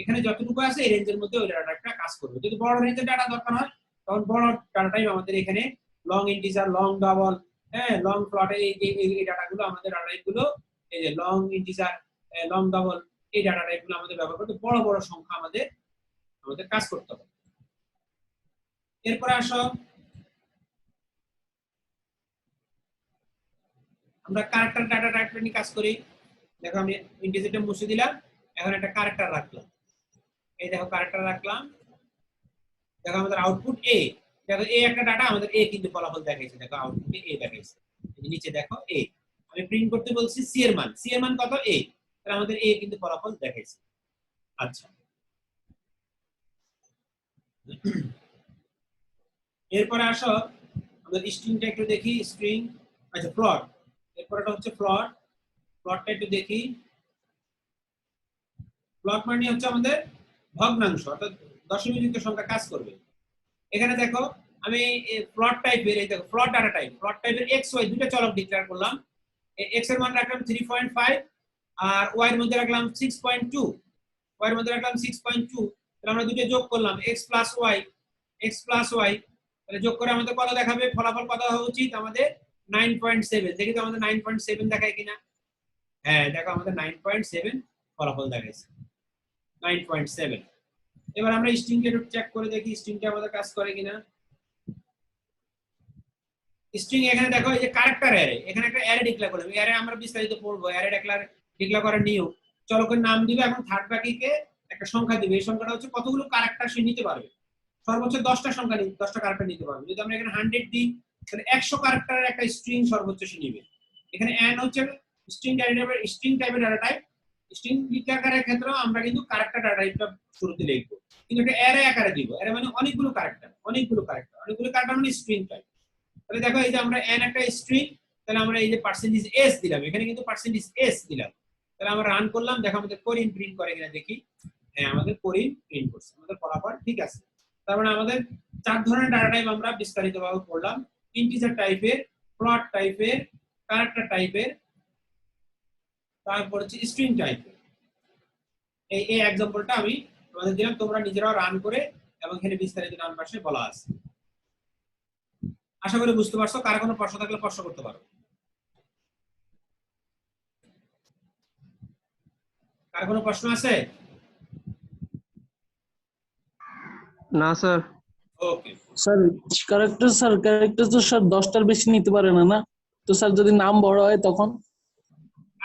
এখানে যতটুকু আছে এই রেঞ্জের মধ্যে ওই ডাটাটা কাজ করবে। যদি বড় রেঞ্জের ডাটা দরকার হয় তখন বড় ডাটাটাই আমাদের এখানে লং ইন্টিজার, লং ডাবল, হ্যাঁ লং প্লট, এই ডাটাগুলো আমাদের ডাটা টাইপগুলো, এই যে লং ইন্টিজার, লং ডাবল, এই ডাটা টাইপগুলো আমাদের ব্যবহার করতে বড় বড় সংখ্যা আমাদের কাজ করতে হবে। এরপরে আসো আমরা ক্যারেক্টার ডাটা টাইপ নিয়ে কাজ করি। দেখো আমি ইন্টিজারটা মুছে দিলাম, এখন একটা ক্যারেক্টার রাখলাম, এই দেখো ক্যারেক্টার রাখলাম, দেখো আমাদের আউটপুট এ, দেখো এ একটা ডাটা, আমাদের এ কিন্তু ফলাফল দেখাইছে, দেখো আউটপুটে এ দেখাইছে, নিচে দেখো এ। আমি প্রিন্ট করতে বলছি সি এর মান, সি এর মান কত? এ, তাহলে আমাদের এ কিন্তু ফলাফল দেখাইছে। আচ্ছা, এরপরে আসো আমাদের স্ট্রিংটা একটু দেখি, স্ট্রিং, আচ্ছা প্লট, এরপরটা হচ্ছে প্লট, প্লটটা একটু দেখি। প্লট মানে হচ্ছে আমাদের ভগ্নাংশ, অর্থাৎ দশমিক যুক্ত সংখ্যা কাজ করবে। এখানে দেখো আমি প্লট টাইপের, এই দেখো প্লট ডাটা টাইপ, প্লট টাইপের এক্স ওয়াই দুটো চলক ডিক্লেয়ার করলাম। এক্স এর মান রাখলাম 3.5 আর ওয়াই এর মধ্যে রাখলাম 6.2, ওয়াই এর মধ্যে রাখলাম 6.2, তাহলে আমরা দুটো যোগ করলাম x plus Y, x plus Y, তাহলে যোগ করে আমাদের কত দেখাবে? ফলাফল কত হওয়া উচিত আমাদের? 9.7। দেখি তো আমাদের 9.7 দেখায় কিনা। হ্যাঁ দেখো আমাদের 9.7 ফলাফল দেখাইছে, 9.7। এবার আমরা স্ট্রিংটা একটু চেক করে দেখি স্ট্রিংটা আমাদের কাজ করে কিনা। স্ট্রিং এখানে দেখো এই যে ক্যারেক্টার অ্যারে, এখানে একটা অ্যারে ডিক্লেয়ার করলাম, অ্যারে আমরা বিস্তারিত পড়বো। অ্যারে ডিক্লেয়ার করার নিয়ম, চলকের নাম দিবে, এখন থার্ড ব্র্যাকেটে একটা সংখ্যা দিবে, এই সংখ্যাটা হচ্ছে কতগুলো ক্যারেক্টার সে নিতে পারবে, সর্বোচ্চ 10টা সংখ্যা, 10টা ক্যারেক্টার নিতে পারবে। যদি আমরা এখানে 100 দিই তাহলে 100 ক্যারেক্টারের একটা স্ট্রিং সর্বোচ্চ সে নিবে। এখানে n হচ্ছে স্ট্রিং টাইপের ডাটা টাইপ। স্ট্রিং ডিক্লেয়ার করার ক্ষেত্রে আমরা কিন্তু ক্যারেক্টার ডাটা টাইপটা শুরুতে লিখবো, কিন্তু এটা অ্যারে আকারে দিব। অ্যারে মানে অনেকগুলো ক্যারেক্টার মানে স্ট্রিং টাইপ। তাহলে দেখো এই যে আমরা n একটা স্ট্রিং, তাহলে আমরা এই যে পার্সেন্টেজ s দিলাম, এখানে কিন্তু পার্সেন্টেজ s দিলাম, তাহলে আমরা রান করলাম, দেখো আমাদের কোরিন প্রিন্ট করে কিনা দেখি। হ্যাঁ আমাদের কোরিন প্রিন্ট করছে, আমাদের ফলাফল ঠিক আছে। তার মানে আমাদের 4 ধরনের ডাটা টাইপ আমরা বিস্তারিতভাবে পড়লাম, ইন্টিজার টাইপের, প্লট টাইপের, ক্যারেক্টার টাইপের, তারপর হচ্ছে স্ট্রিং টাইপের। এই एग्जांपलটা আমি তোমাদের দিলাম, তোমরা নিজেরাও রান করে এবং এখানে বিস্তারিত ডান পাশে বলা আছে। আশা করি বুঝতে পারছো। কার কোনো প্রশ্ন থাকলে প্রশ্ন করতে পারো। কার কোনো প্রশ্ন আছে? না স্যার। ওকে স্যার ক্যারেক্টার তো স্যার 10টার বেশি নিতে পারে না, না তো স্যার যদি নাম বড় হয় তখন?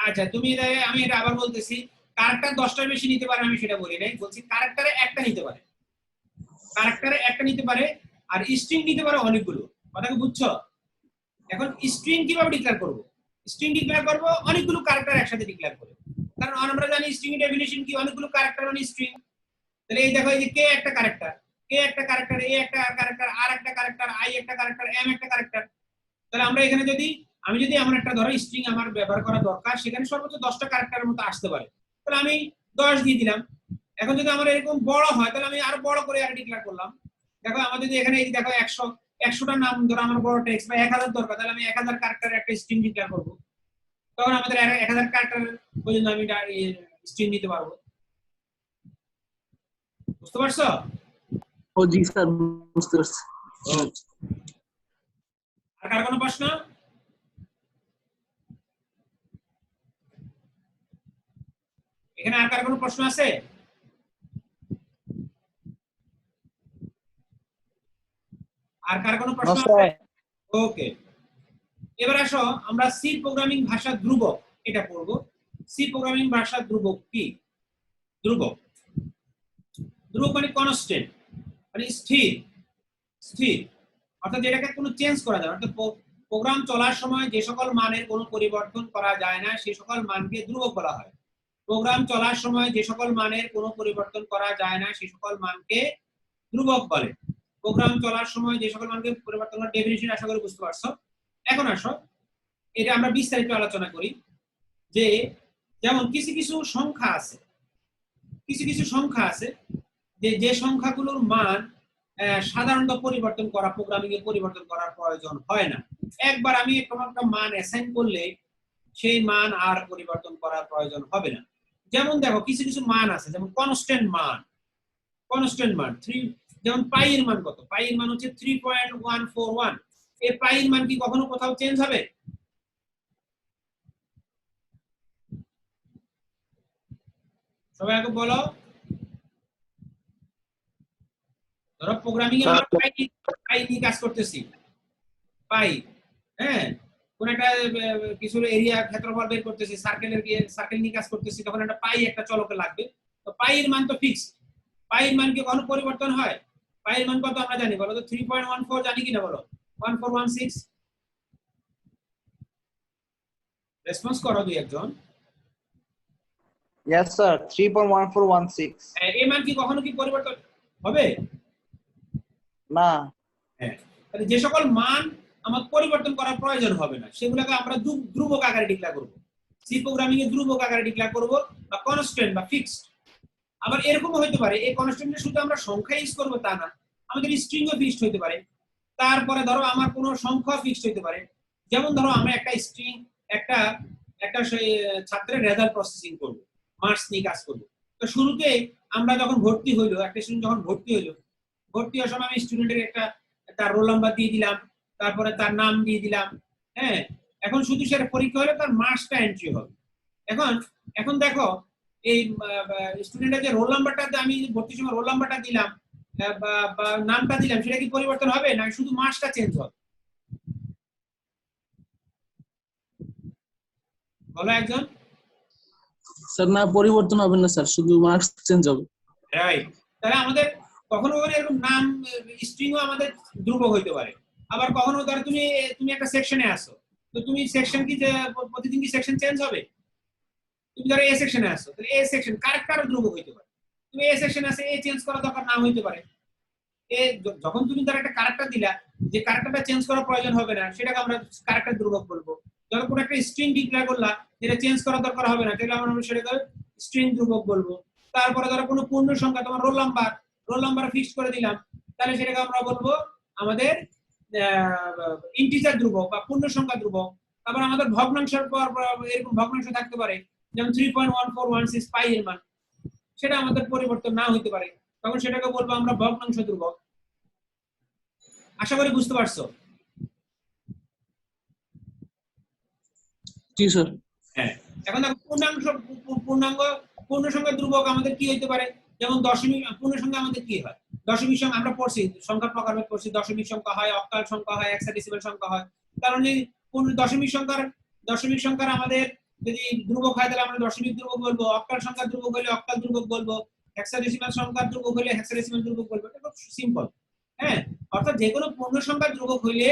আচ্ছা তুমি আমি এটা আবার বলতেছি, ক্যারেক্টার 10টার বেশি নিতে পারে আমি সেটা বলি নাই, বলছি ক্যারেক্টারে একটা নিতে পারে, ক্যারেক্টারে একটা নিতে পারে, আর স্ট্রিং নিতে পারে অনেকগুলো। কথা কি বুঝছো? এখন স্ট্রিং কিভাবে ডিক্লেয়ার করব? স্ট্রিং ডিক্লেয়ার করব অনেকগুলো ক্যারেক্টার একসাথে ডিক্লেয়ার করে, কারণ আমরা জানি স্ট্রিং এর ডেফিনিশন কি, অনেকগুলো ক্যারেক্টার মানে স্ট্রিং। তাহলে এই দেখো এই যে কে একটা ক্যারেক্টার, কে একটা ক্যারেক্টার, এ একটা ক্যারেক্টার, আর একটা ক্যারেক্টার, আই একটা ক্যারেক্টার, এম একটা ক্যারেক্টার। তাহলে আমরা এখানে যদি এমন একটা ধরো স্ট্রিং আমার ব্যবহার করা দরকার, সেখানে সর্বোচ্চ 10টা ক্যারেক্টারের মতো আসতে পারে, তাহলে আমি 10 দিয়ে দিলাম। এখন যদি আমার এরকম বড় হয় তাহলে আমি আরো বড় করে আর ডিক্লেয়ার করলাম। দেখো আমাদের যদি এখানে এই দেখো 100টা নাম ধরো আমার বড় টেক্সট বা 1000 দরকার, তাহলে আমি 1000 ক্যারেক্টারের একটা স্ট্রিং ডিক্লেয়ার করব, তখন আমাদের 1000 ক্যারেক্টার পর্যন্ত আমি স্ট্রিং নিতে পারবো। বুঝতে পারছো? ও জি স্যার বুঝতে পারছি। আর কার কোনো প্রশ্ন? এখানে আর কার কোনো প্রশ্ন আছে? আর কার কোনো প্রশ্ন আছে? ওকে, এবার আসো আমরা সি প্রোগ্রামিং ভাষা ধ্রুবক এটা পড়বো। সি প্রোগ্রামিং ভাষা ধ্রুবক কি? ধ্রুবক মানে কনস্ট্যান্ট, মানে স্থির, স্থির অর্থাৎ যেটাকে কোনো চেঞ্জ করা যায়, অর্থাৎ প্রোগ্রাম চলার সময় যে সকল মানের কোনো পরিবর্তন করা যায় না সেই সকল মানকে ধ্রুবক বলা হয়। প্রোগ্রাম চলার সময় যে সকল মানের কোনো পরিবর্তন করা যায় না সেই সকল মানকে ধ্রুবক বলে। প্রোগ্রাম চলার সময় যে সকল মানকে পরিবর্তন করার ডেফিনিশন আশা করি বুঝতে পারছো। এখন আসো এটা আমরা বিস্তারিত আলোচনা করি যে যেমন কিছু কিছু সংখ্যা আছে, কিছু কিছু সংখ্যা আছে যে সংখ্যাগুলোর মান সাধারণত পরিবর্তন করা, প্রোগ্রামিং এ পরিবর্তন করার প্রয়োজন হয় না। একবার আমি একটা মান অ্যাসাইন করলে সেই মান আর পরিবর্তন করার প্রয়োজন হবে না। যেমন দেখো কিছু কিছু মান আছে, যেমন কনস্ট্যান্ট মান, কনস্ট্যান্ট মান 3, যেমন পাই এর মান কত? পাই এর মান হচ্ছে 3.141। এই পাই এর মান কি কখনো কোথাও চেঞ্জ হবে? সবাই আগে বলো। ধরো প্রোগ্রামিং এ আমরা পাই নিয়ে কাজ করতেছি, পাই, হ্যাঁ, কোন একটা কিছু এরিয়া ক্ষেত্রফল বের করতেছি, সার্কেল নিয়ে কাজ করতেছি, তখন একটা পাই একটা চলকে লাগবে। তো পাই এর মান তো ফিক্সড, পাই এর মান কি কখনো পরিবর্তন হয়? পাই এর মান কত আমরা জানি, বলো তো? 3.14 জানি কিনা বলো? 1416 রেসপন্স করো দুই একজন। Yes, sir. 3.1416. এই মান কি কখনো কি পরিবর্তন হবে? না। হ্যাঁ, তাহলে যে সকল মান আমার পরিবর্তন করার প্রয়োজন হবে না সেগুলোকে আমরা ধ্রুবক আকারে ডিক্লেয়ার করব। সি প্রোগ্রামিং এ ধ্রুবক আকারে ডিক্লেয়ার করব বা কনস্ট্যান্ট বা ফিক্সড। আবার এরকমও হতে পারে এই কনস্ট্যান্টে শুধু আমরা সংখ্যা ইউজ করব তা না, আমাদের স্ট্রিংও ফিক্সড হতে পারে। তারপরে ধরো আমার কোনো সংখ্যা ফিক্সড হতে পারে। যেমন ধরো আমরা একটা স্ট্রিং একটা একটা ছাত্রের রেজাল্ট প্রসেসিং করব, মার্কস নিয়ে কাজ করব। তো শুরুতে আমরা যখন ভর্তি হইলো, একটা স্টুডেন্ট যখন ভর্তি হইলো, ভর্তি হওয়ার সময় আমি স্টুডেন্টের একটা তার রোল নাম্বার দিয়ে দিলাম, তারপরে তার নাম দিয়ে দিলাম, হ্যাঁ। এখন শুধু সেটা পরীক্ষা হলে তার মার্কসটা এন্ট্রি হবে। এখন এখন দেখো এই স্টুডেন্টের যে রোল নাম্বারটা আমি ভর্তির সময় রোল নাম্বারটা দিলাম বা নামটা দিলাম, সেটা কি পরিবর্তন হবে না শুধু মার্কসটা চেঞ্জ হবে? বলো একজন। স্যার না, পরিবর্তন হবে না স্যার, শুধু মার্কস চেঞ্জ হবে। রাইট। তাহলে আমাদের কখনো এরকম নাম স্ট্রিংও আমাদের ধ্রুবক হইতে পারে। আবার কখনো ধরো তুমি একটা সেকশনে আসো, তো তুমি সেকশন কি প্রতিদিন কি সেকশন চেঞ্জ হবে? তুমি ধরো এ সেকশনে আসো, তাহলে এ সেকশন কারেক্টারও ধ্রুবক হইতে পারে। তুমি এ সেকশনে আসে এ চেঞ্জ করা দরকার না হইতে পারে। এ যখন তুমি তার একটা ক্যারেক্টার দিলা, যে ক্যারেক্টারটা চেঞ্জ করার প্রয়োজন হবে না সেটাকে আমরা ক্যারেক্টার ধ্রুবক বলবো। যখন কোনো একটা স্ট্রিং ডিক্লেয়ার করলা যেটা চেঞ্জ করার দরকার হবে না, তাহলে আমরা সেটাকে স্ট্রিং ধ্রুবক বলবো। তারপরে ধরো কোনো পূর্ণ সংখ্যা, তোমার রোল নাম্বার ফিক্স করে দিলাম, তাহলে সেটাকে আমরা বলবো আমাদের ইন্টিজার ধ্রুবক বা পূর্ণ সংখ্যা ধ্রুবক। তারপর আমাদের ভগ্নাংশের পর এরকম ভগ্নাংশ থাকতে পারে, যেমন 3.1416 পাই এর মান, সেটা আমাদের পরিবর্তন না হইতে পারে, তখন সেটাকে বলবো আমরা ভগ্নাংশ ধ্রুবক। আশা করি বুঝতে পারছো। জি স্যার। হ্যাঁ, এখন দেখো পূর্ণ সংখ্যা ধ্রুবক আমাদের কি হইতে পারে? যেমন দশমিক পূর্ণ সংখ্যা আমাদের কি হয়? দশমিক সংখ্যা আমরা পড়ছি, সংখ্যা প্রকারভেদ পড়ছি, দশমিক সংখ্যা হয়, অক্টাল সংখ্যা হয়, হেক্সাডেসিমাল সংখ্যা হয়। কারণ এই দশমিক সংখ্যার আমাদের যদি ধ্রুবক হয় তাহলে আমরা দশমিক ধ্রুবক বলবো, অক্টাল সংখ্যা ধ্রুবক হলে অক্টাল ধ্রুবক বলবো, হেক্সাডেসিমাল সংখ্যা ধ্রুবক হলে হেক্সাডেসিমাল ধ্রুবক বলবো। এটা খুব সিম্পল। হ্যাঁ, অর্থাৎ যে কোনো পূর্ণ সংখ্যা ধ্রুবক হইলে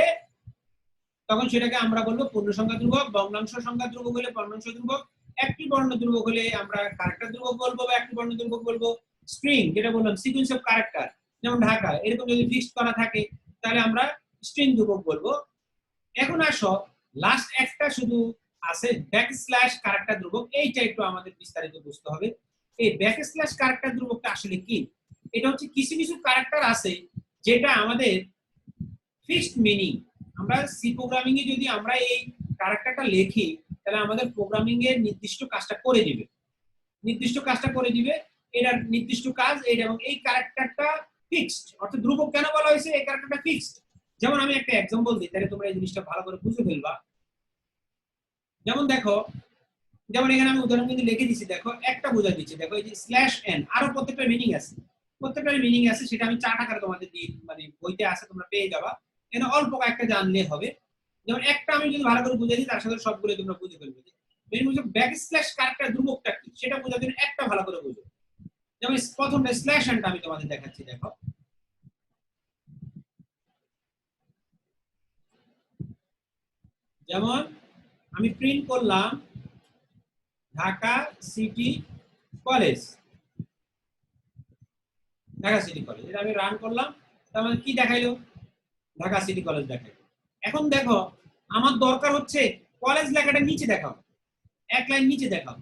তখন সেটাকে আমরা বলবো পূর্ণ সংখ্যা ধ্রুবক। ভগ্নাংশ সংখ্যা ধ্রুবক হলে ভগ্নাংশ ধ্রুবক। একটি বর্ণ ধ্রুবক হলে আমরা ক্যারেক্টার ধ্রুবক বলবো বা একটি বর্ণ ধ্রুবক বলবো। স্ট্রিং যেটা বললাম সিকোয়েন্স অফ ক্যারেক্টার, যেমন ঢাকা এরকম যদি ফিক্সড করা থাকে তাহলে আমরা স্ট্রিং ধ্রুবক বলবো। এখন আসো লাস্ট একটা শুধু আছে ব্যাকস্ল্যাশ ক্যারেক্টার ধ্রুবক। এইটা একটু আমাদের বিস্তারিত বুঝতে হবে। এই ব্যাকস্ল্যাশ ক্যারেক্টার ধ্রুবকটা আসলে কি? এটা হচ্ছে কিছু কিছু ক্যারেক্টার আছে যেটা আমাদের ফিক্সড মিনিং। আমরা সি প্রোগ্রামিং এ যদি আমরা এই ক্যারেক্টারটা লিখি তাহলে আমাদের প্রোগ্রামিং এর নির্দিষ্ট কাজটা করে দিবে, এটার নির্দিষ্ট কাজ এটা, এবং এই ক্যারেক্টারটা ফিক্সড। অর্থাৎ ধ্রুবক কেন বলা হয়েছে? এই ক্যারেক্টারটা ফিক্সড। যেমন আমি একটা एग्जांपल দিই তাহলে তোমরা এই জিনিসটা ভালো করে বুঝে ফেলবা। যেমন দেখো, যেমন এখানে আমি উদাহরণ কিন্তু লিখে দিয়েছি, দেখো একটা বোঝাই দিচ্ছি। দেখো এই যে /n আরো প্রত্যেকটা মিনিং আছে, সেটা আমি চার্ট আকারে তোমাদের দিই, মানে বইতে আছে তোমরা পেয়ে যাবা। এখানে অল্প কয়েকটা জানলে হবে। যেমন একটা আমি যদি ভালো করে বুঝাই দিই তার সাথে সবগুলো তোমরা বুঝে ফেলবে। ব্যাকস্ল্যাশ ক্যারেক্টার ধ্রুবকটা কি সেটা বোঝার জন্য একটা ভালো করে বুঝো। যেমন প্রথমটা /n আমি তোমাদের দেখাচ্ছি। দেখো যেমন আমি প্রিন্ট করলাম Dhaka city college, Dhaka city college, এটা আমি রান করলাম, তার মানে কি দেখাইলো, ঢাকা সিটি কলেজ দেখাইলো। এখন দেখো আমার দরকার হচ্ছে কলেজ লেখাটা নিচে দেখাও, এক লাইন নিচে দেখাও।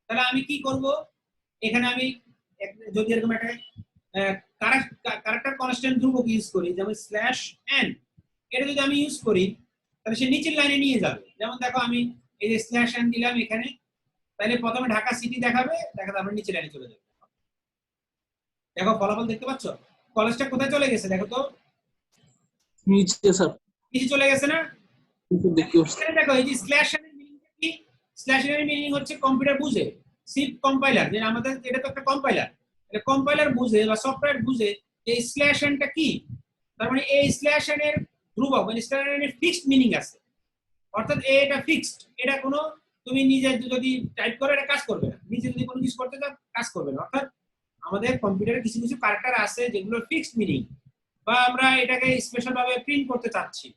তাহলে আমি কি করব, এখানে আমি যদি এরকম একটা ক্যারেক্টার কনস্ট্যান্ট ধ্রুবক ইউজ করি, যেমন স্ল্যাশ এন, এটা যদি আমি ইউজ করি তাহলে সে নিচের লাইনে নিয়ে যাবে। যেমন দেখো আমি এই যে স্ল্যাশ এন দিলাম এখানে, তাহলে প্রথমে ঢাকা সিটি দেখাবে, দেখা তারপরে নিচের লাইনে চলে যাবে। দেখো ফলাফল দেখতে পাচ্ছ, কলেজটা কোথায় চলে গেছে দেখো তো, নিচে স্যার, নিচে চলে গেছে না? দেখতে পাচ্ছি। এখানে দেখো এই যে স্ল্যাশ এর মিনিংটা কি, স্ল্যাশ এর মিনিং হচ্ছে কম্পিউটার বুঝে, সি কম্পাইলার, যে আমাদের এটা তো একটা কম্পাইলার, এটা কম্পাইলার বুঝে বা সফটওয়্যার বুঝে এই স্ল্যাশ এনটা কি। তার মানে এই স্ল্যাশ এন এর ধ্রুবক মানে স্ল্যাশ এন এর ফিক্সড মিনিং আছে, অর্থাৎ এটা ফিক্সড, এটা কোনো তুমি নিজে যদি টাইপ করো এটা কাজ করবে না, নিজে যদি কোনো কিছু করতে চাও কাজ করবে না। অর্থাৎ আমাদের কম্পিউটারে কিছু কিছু ক্যারেক্টার আছে যেগুলো ফিক্সড মিনিং, বা আমরা এটাকে স্পেশাল ভাবে প্রিন্ট করতে চাচ্ছি,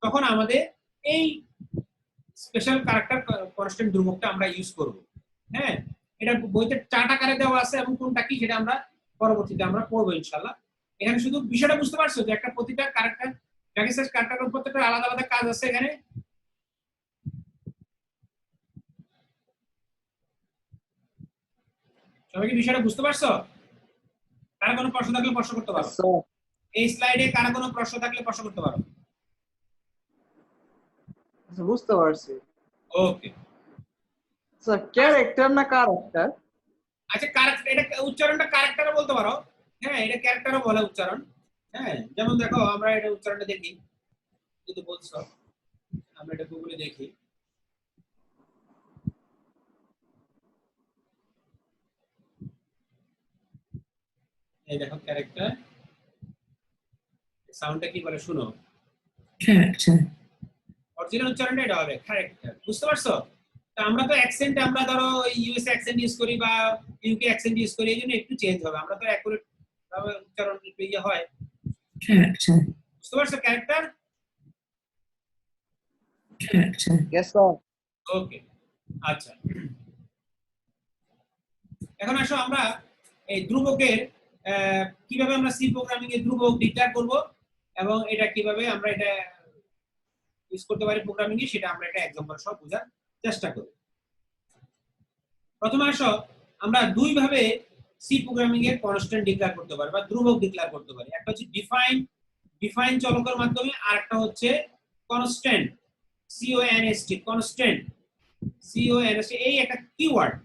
তখন আমাদের এই স্পেশাল ক্যারেক্টার কনস্ট্যান্ট ধ্রুবকটা আমরা ইউজ করব। হ্যাঁ, এটা বইতে চার্ট আকারে দেওয়া আছে এবং কোনটা কি সেটা আমরা পরবর্তীতে আমরা পড়বো ইনশাআল্লাহ। এখানে শুধু বিষয়টা বুঝতে পারছো যে একটা প্রতিটা ক্যারেক্টার প্যাকেজের ক্যারেক্টারের প্রত্যেকটা আলাদা আলাদা কাজ আছে এখানে। সবাই কি বিষয়টা বুঝতে পারছো? কারা কোনো প্রশ্ন থাকলে প্রশ্ন করতে পারো, স্যার এই স্লাইডে কারা কোনো প্রশ্ন থাকলে প্রশ্ন করতে পারো। বুঝতে পারছি। ওকে, স্যার ক্যারেক্টার না ক্যারেক্টার? আচ্ছা ক্যারেক্টার, এটা উচ্চারণটা ক্যারেক্টারও বলতে পারো, হ্যাঁ এটা ক্যারেক্টারও বলে উচ্চারণ। হ্যাঁ, যেমন দেখো আমরা এটা উচ্চারণটা দেখি, যদি বলছো আমরা এটা গুগলে দেখি, এই দেখো ক্যারেক্টার, সাউন্ডটা কি বলে শুনো, character, অরিজিনাল উচ্চারণটা এটা হবে ক্যারেক্টার, বুঝতে পারছো? তো আমরা তো অ্যাকসেন্ট, আমরা ধরো ইউএস অ্যাকসেন্ট ইউজ করি বা ইউকে অ্যাকসেন্ট ইউজ করি, এই জন্য একটু চেঞ্জ হবে, আমরা তো অ্যাকুরেট ভাবে উচ্চারণ একটু ইয়ে হয়, character, বুঝতে পারছো character? character, yes sir. Okay, আচ্ছা এখন আসো আমরা এই ধ্রুবকের কিভাবে আমরা সি প্রোগ্রামিং এ ধ্রুবক ডিক্লেয়ার করব এবং এটা কিভাবে আমরা এটা ইউজ করতে পারি প্রোগ্রামিং এ, সেটা আমরা একটা एग्जांपल সহ বোঝার চেষ্টা করব। প্রথমে আসো আমরা দুই ভাবে সি প্রোগ্রামিং এর কনস্ট্যান্ট ডিক্লেয়ার করতে পারি বা ধ্রুবক ডিক্লেয়ার করতে পারি। একটা হচ্ছে ডিফাইন চলকের মাধ্যমে, আর একটা হচ্ছে কনস্ট্যান্ট, সিওএনএসটি, কনস্ট্যান্ট, সিওএনএসটি, এই একটা কিওয়ার্ড,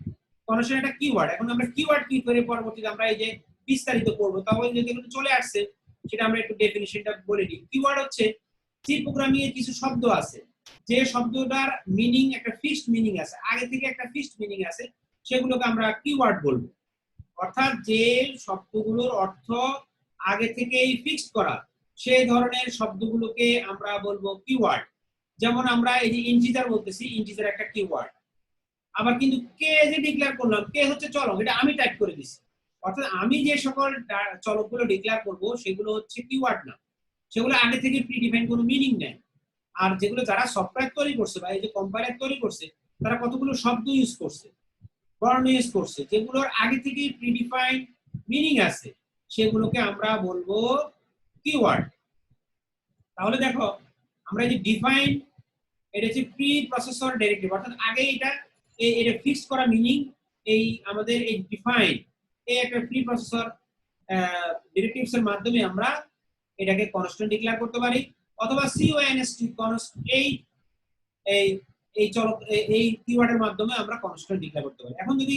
কনস্ট্যান্ট একটা কিওয়ার্ড। এখন আমরা কিওয়ার্ড কি করে পরবর্তীতে আমরা এই যে বিস্তারিত করব, তাহলে যেগুলো চলে আসছে সেটা আমরা একটু ডেফিনিশনটা বলে দিই। কিওয়ার্ড হচ্ছে সি প্রোগ্রামিং এর কিছু শব্দ আছে যে শব্দটার মিনিং একটা ফিক্সড মিনিং আছে, আগে থেকে একটা ফিক্সড মিনিং আছে, সেগুলোকে আমরা কিওয়ার্ড বলবো। অর্থাৎ যে শব্দগুলোর অর্থ আগে থেকেই ফিক্সড করা, সেই ধরনের শব্দগুলোকে আমরা বলবো কিওয়ার্ড। যেমন আমরা এই যে ইন্টিজার বলতেছি, ইন্টিজার একটা কিওয়ার্ড। আবার কিন্তু কে যে ডিক্লেয়ার করলাম, কে হচ্ছে চলক, এটা আমি টাইপ করে দিছি। অর্থাৎ আমি যে সকল চলকগুলো ডিক্লেয়ার করব সেগুলো হচ্ছে কিওয়ার্ড না, সেগুলো আগে থেকে প্রিডিফাইন কোনো মিনিং নেই। আর যেগুলো যারা সফটওয়্যার তৈরি করছে বা এই যে কম্পাইলার তৈরি করছে, তারা কতগুলো শব্দ ইউজ করছে, বর্ণ ইউজ করছে, যেগুলোর আগে থেকে প্রিডিফাইন মিনিং আছে, সেগুলোকে আমরা বলবো কিওয়ার্ড। তাহলে দেখো আমরা এই যে ডিফাইন, এটা হচ্ছে প্রি প্রসেসর ডাইরেক্টিভ, অর্থাৎ আগে এটা ফিক্সড করা মিনিং, এই আমাদের এই ডিফাইন এই একটা প্রি প্রসেসর ডিরেক্টিভস এর মাধ্যমে আমরা এটাকে কনস্ট্যান্ট ডিক্লেয়ার করতে পারি, অথবা সিওএনএসটি এই এই এই চলক এই কিওয়ার্ডের মাধ্যমে আমরা কনস্ট্যান্ট ডিক্লেয়ার করতে পারি। এখন যদি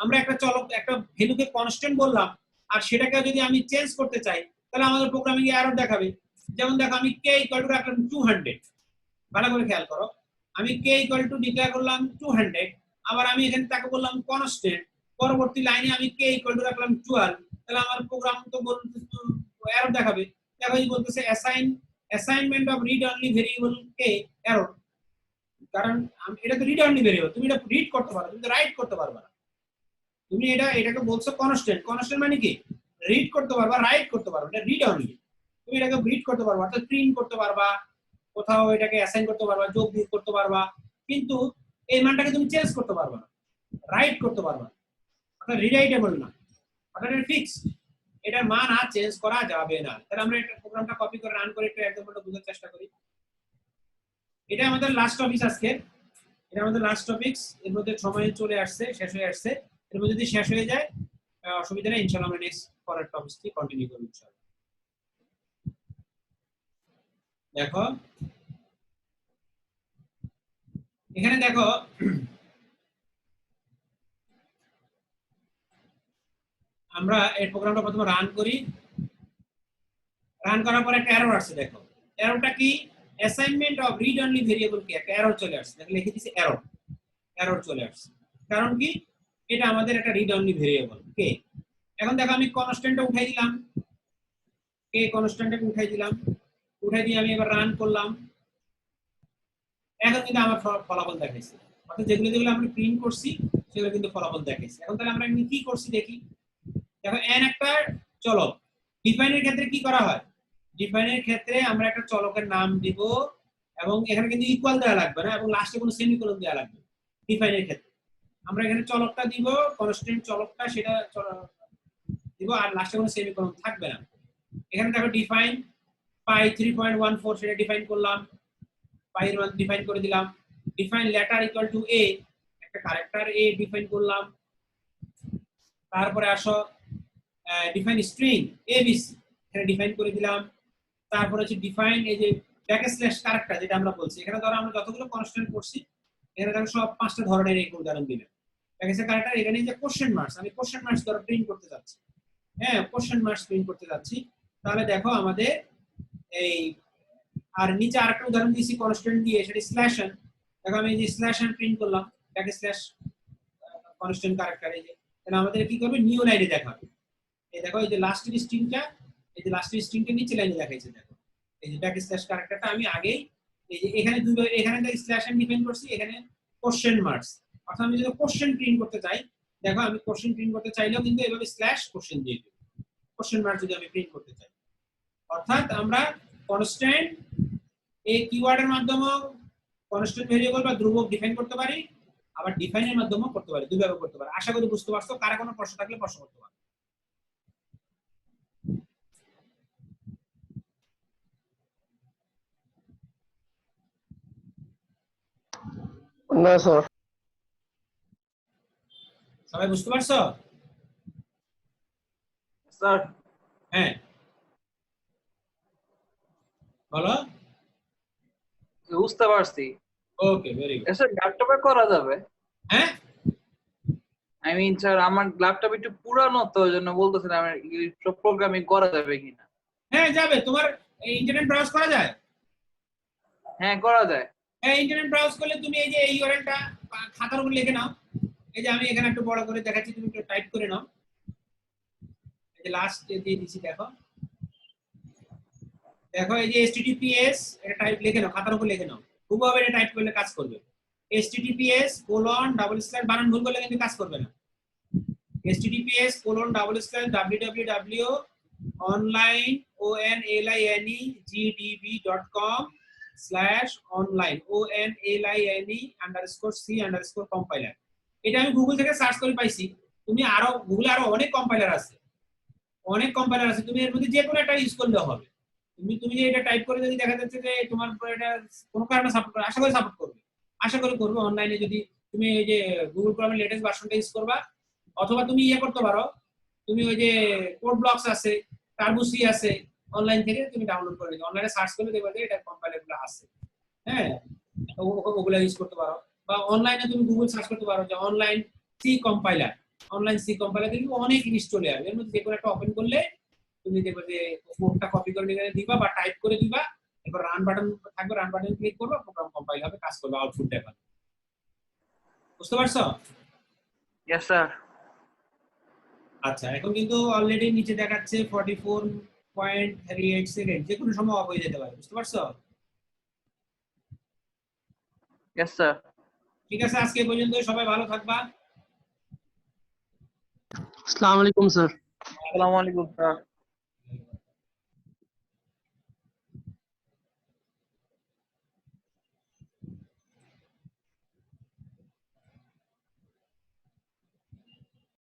আমরা একটা চলক একটা ভ্যালুকে কনস্ট্যান্ট বললাম আর সেটাকে যদি আমি চেঞ্জ করতে চাই, তাহলে আমাদের প্রোগ্রামিং এ এরর দেখাবে। যেমন দেখো আমি কে ইকুয়াল টু রাখলাম 200, ভালো করে খেয়াল করো, আমি কে ইকুয়াল টু ডিক্লেয়ার করলাম 200, আবার আমি এখানে তাকে বললাম কনস্ট্যান্ট, পরবর্তী লাইনে আমি কে ইকুয়াল টু রাখলাম 12, তাহলে আমার প্রোগ্রাম তো এরর দেখাবে। দেখো এই বলতেছে assignment of read only variable K error, কারণ এটা তো রিড অনলি ভেরিয়েবল, তুমি এটা রিড করতে পারো, তুমি তো রাইট করতে পারবে না। তুমি এটাকে বলছো কনস্ট্যান্ট, কনস্ট্যান্ট মানে কি রিড করতে পারবা, রাইট করতে পারবা, এটা রিড অনলি। তুমি এটাকে রিড করতে পারবা, অর্থাৎ প্রিন্ট করতে পারবা, কোথাও এটাকে অ্যাসাইন করতে পারবা, যোগ বিয়োগ করতে পারবা, কিন্তু এই মানটাকে তুমি চেঞ্জ করতে পারবা না। রাইট করতে পারবা না, অর্থাৎ রিরাইটেবল না, অর্থাৎ এটা ফিক্সড, এটার মান আর চেঞ্জ করা যাবে না। তাহলে আমরা এটা প্রোগ্রামটা কপি করে রান করে একটু একদম বোঝার চেষ্টা করি। এটা আমাদের লাস্ট টপিক আজকে, এটা আমাদের লাস্ট টপিকস। এর মধ্যে সময় চলে আসছে, শেষ হয়ে আসছে। এর মধ্যে যদি শেষ হয়ে যায় অসুবিধা নেই, ইনশাআল্লাহ আমরা নেক্সট পরের টপিকটি কন্টিনিউ করব ইনশাআল্লাহ। দেখো এখানে দেখো আমরা এই প্রোগ্রামটা প্রথমে রান করি। রান করার পর একটা এরর আসছে, দেখো এররটা কি, assignment of read only variable কি একটা এরর চলে আসছে, দেখো লিখে দিয়েছি এরর, এরর চলে আসছে। কারণ কি, এটা আমাদের একটা রিড অনলি ভেরিয়েবল কে। এখন দেখো আমি কনস্ট্যান্টটা উঠাই দিলাম, কে কনস্ট্যান্টটাকে উঠাই দিলাম, উঠাই দিয়ে আমি এবার রান করলাম। এখন কিন্তু আমার ফলাফল দেখাইছে, অর্থাৎ যেগুলো যেগুলো আমরা প্রিন্ট করছি সেগুলো কিন্তু ফলাফল দেখাইছে। এখন তাহলে আমরা কি করছি দেখি। দেখো n একটা চলক, ডিফাইনের ক্ষেত্রে কি করা হয়, ডিফাইনের ক্ষেত্রে আমরা একটা চলকের নাম দিব এবং এখানে কিন্তু ইকুয়াল দেওয়া লাগবে না এবং লাস্টে কোনো সেমিকোলন দেওয়া লাগবে। ডিফাইনের ক্ষেত্রে আমরা এখানে চলকটা দিব, কনস্ট্যান্ট চলকটা সেটা দিব, আর লাস্টে কোনো সেমিকোলন থাকবে না। এখানে দেখো ডিফাইন পাই 3.14 সেটা ডিফাইন করলাম, পাই এর মান ডিফাইন করে দিলাম। Define letter equal to a, একটা ক্যারেক্টার a ডিফাইন করলাম। তারপরে আসো ডিফাইন স্ট্রিং abc, এখানে ডিফাইন করে দিলাম। তারপরে হচ্ছে ডিফাইন এই যে ব্যাকস্ল্যাশ ক্যারেক্টার যেটা আমরা বলছি, এখানে ধরো আমরা যতগুলো কনস্ট্যান্ট করছি এখানে দেখো সব 5টা ধরনের এই উদাহরণ দিলাম। ব্যাকস্ল্যাশ ক্যারেক্টার, এখানে যে কোশ্চেন মার্কস, আমি কোশ্চেন মার্কস ধরো প্রিন্ট করতে যাচ্ছি, হ্যাঁ কোশ্চেন মার্কস প্রিন্ট করতে যাচ্ছি, তাহলে দেখো আমাদের এই আর নিচে আরেকটা উদাহরণ দিয়েছি কনস্ট্যান্ট দিয়ে, সেটা স্ল্যাশন। দেখো আমি এই যে স্ল্যাশন প্রিন্ট করলাম, ব্যাকস্ল্যাশ কনস্ট্যান্ট ক্যারেক্টার, এই যে তাহলে আমাদের কি করবে, নিউ লাইনে দেখাবে। এই দেখো এই যে লাস্টের স্ট্রিংটা, এই যে লাস্টের স্ট্রিংটা নিচে লাইনে দেখাইছে, দেখো এই যে ব্যাকস্ল্যাশ ক্যারেক্টারটা আমি আগেই এই যে এখানে দুইবার, এখানে তো স্ল্যাশন ডিফাইন করছি, এখানে কোশ্চেন মার্কস। অর্থাৎ আমি যদি কোশ্চেন প্রিন্ট করতে চাই, দেখো আমি কোশ্চেন প্রিন্ট করতে চাইলেও কিন্তু এভাবে স্ল্যাশ কোশ্চেন দিয়ে দেব, কোশ্চেন মার্ক যদি আমি প্রিন্ট করতে চাই। অর্থাৎ আমরা কনস্ট্যান্ট এই কিওয়ার্ডের মাধ্যমে কনস্ট্যান্ট ভেরিয়েবল বা ধ্রুবক ডিফাইন করতে পারি, আবার ডিফাইনের মাধ্যমেও করতে পারি, দুইভাবে করতে পারি। আশা করি বুঝতে পারছো, কার কোনো প্রশ্ন থাকলে প্রশ্ন করতে পারো। না স্যার। সবাই বুঝতে পারছো? স্যার হ্যাঁ বলো। বুঝতে পারছি। ওকে, ভেরি গুড। স্যার ল্যাপটপে করা যাবে? হ্যাঁ আই মিন স্যার আমার ল্যাপটপ একটু পুরানো, তো ওই জন্য বলতেছিলাম প্রোগ্রামিং করা যাবে কিনা। হ্যাঁ যাবে, তোমার ইন্টারনেট ব্রাউজ করা যায়? হ্যাঁ করা যায়। হ্যাঁ ইন্টারনেট ব্রাউজ করলে তুমি এই যে এই ইউআরএলটা খাতার উপর লিখে নাও। এই যে আমি এখানে একটু বড় করে দেখাচ্ছি, তুমি একটু টাইপ করে নাও। এই যে লাস্ট দিয়ে দিছি, দেখো দেখো এই যে https, এটা টাইপ লিখে নাও, খাতার উপর লিখে নাও, খুবভাবে এটা টাইপ করলে কাজ করবে। https:// বানান ভুল করলে কিন্তু কাজ করবে না। https://www.onlinegdb.com/online online_c_compiler, এটা আমি গুগল থেকে সার্চ করে পাইছি। তুমি আরো গুগলে আরো অনেক কম্পাইলার আছে, অনেক কম্পাইলার আছে, তুমি এর মধ্যে যে কোনো একটা ইউজ করলে হবে। তুমি যে এটা টাইপ করে যদি দেখা যাচ্ছে যে তোমার এটা কোনো কারণে সাপোর্ট করে, আশা করি সাপোর্ট করবে, আশা করি করবে। অনলাইনে যদি তুমি এই যে গুগল ক্রোমের লেটেস্ট ভার্সনটা ইউজ করবা, অথবা তুমি ইয়ে করতে পারো, তুমি ওই যে কোড ব্লকস আছে, টার্বোসি আছে, অনলাইন থেকে তুমি ডাউনলোড করে নিও, অনলাইনে সার্চ করলে দেখবে যে এটা কম্পাইলারগুলো আছে, হ্যাঁ ওগুলা ইউজ করতে পারো। বা অনলাইনে তুমি গুগল সার্চ করতে পারো যে online C compiler, online C compiler কিন্তু অনেক জিনিস চলে আসবে। এর মধ্যে যে কোনো একটা ওপেন করলে তুমি দেখবে যে কোডটা কপি করে নিয়ে দিবা বা টাইপ করে দিবা, এরপর রান বাটন থাকবে, রান বাটন ক্লিক করবে, প্রোগ্রাম কম্পাইল হবে, কাজ করবে, আউটপুট দেখাবে। বুঝতে পারছো? Yes sir. আচ্ছা এখন কিন্তু অলরেডি নিচে দেখাচ্ছে 44.38 সেকেন্ড, যে কোনো সময় অফ হয়ে যেতে পারে। বুঝতে পারছো? Yes sir. ঠিক আছে, আজকে এই পর্যন্ত, সবাই ভালো থাকবা। আসসালামু আলাইকুম স্যার। আসসালামু আলাইকুম স্যার।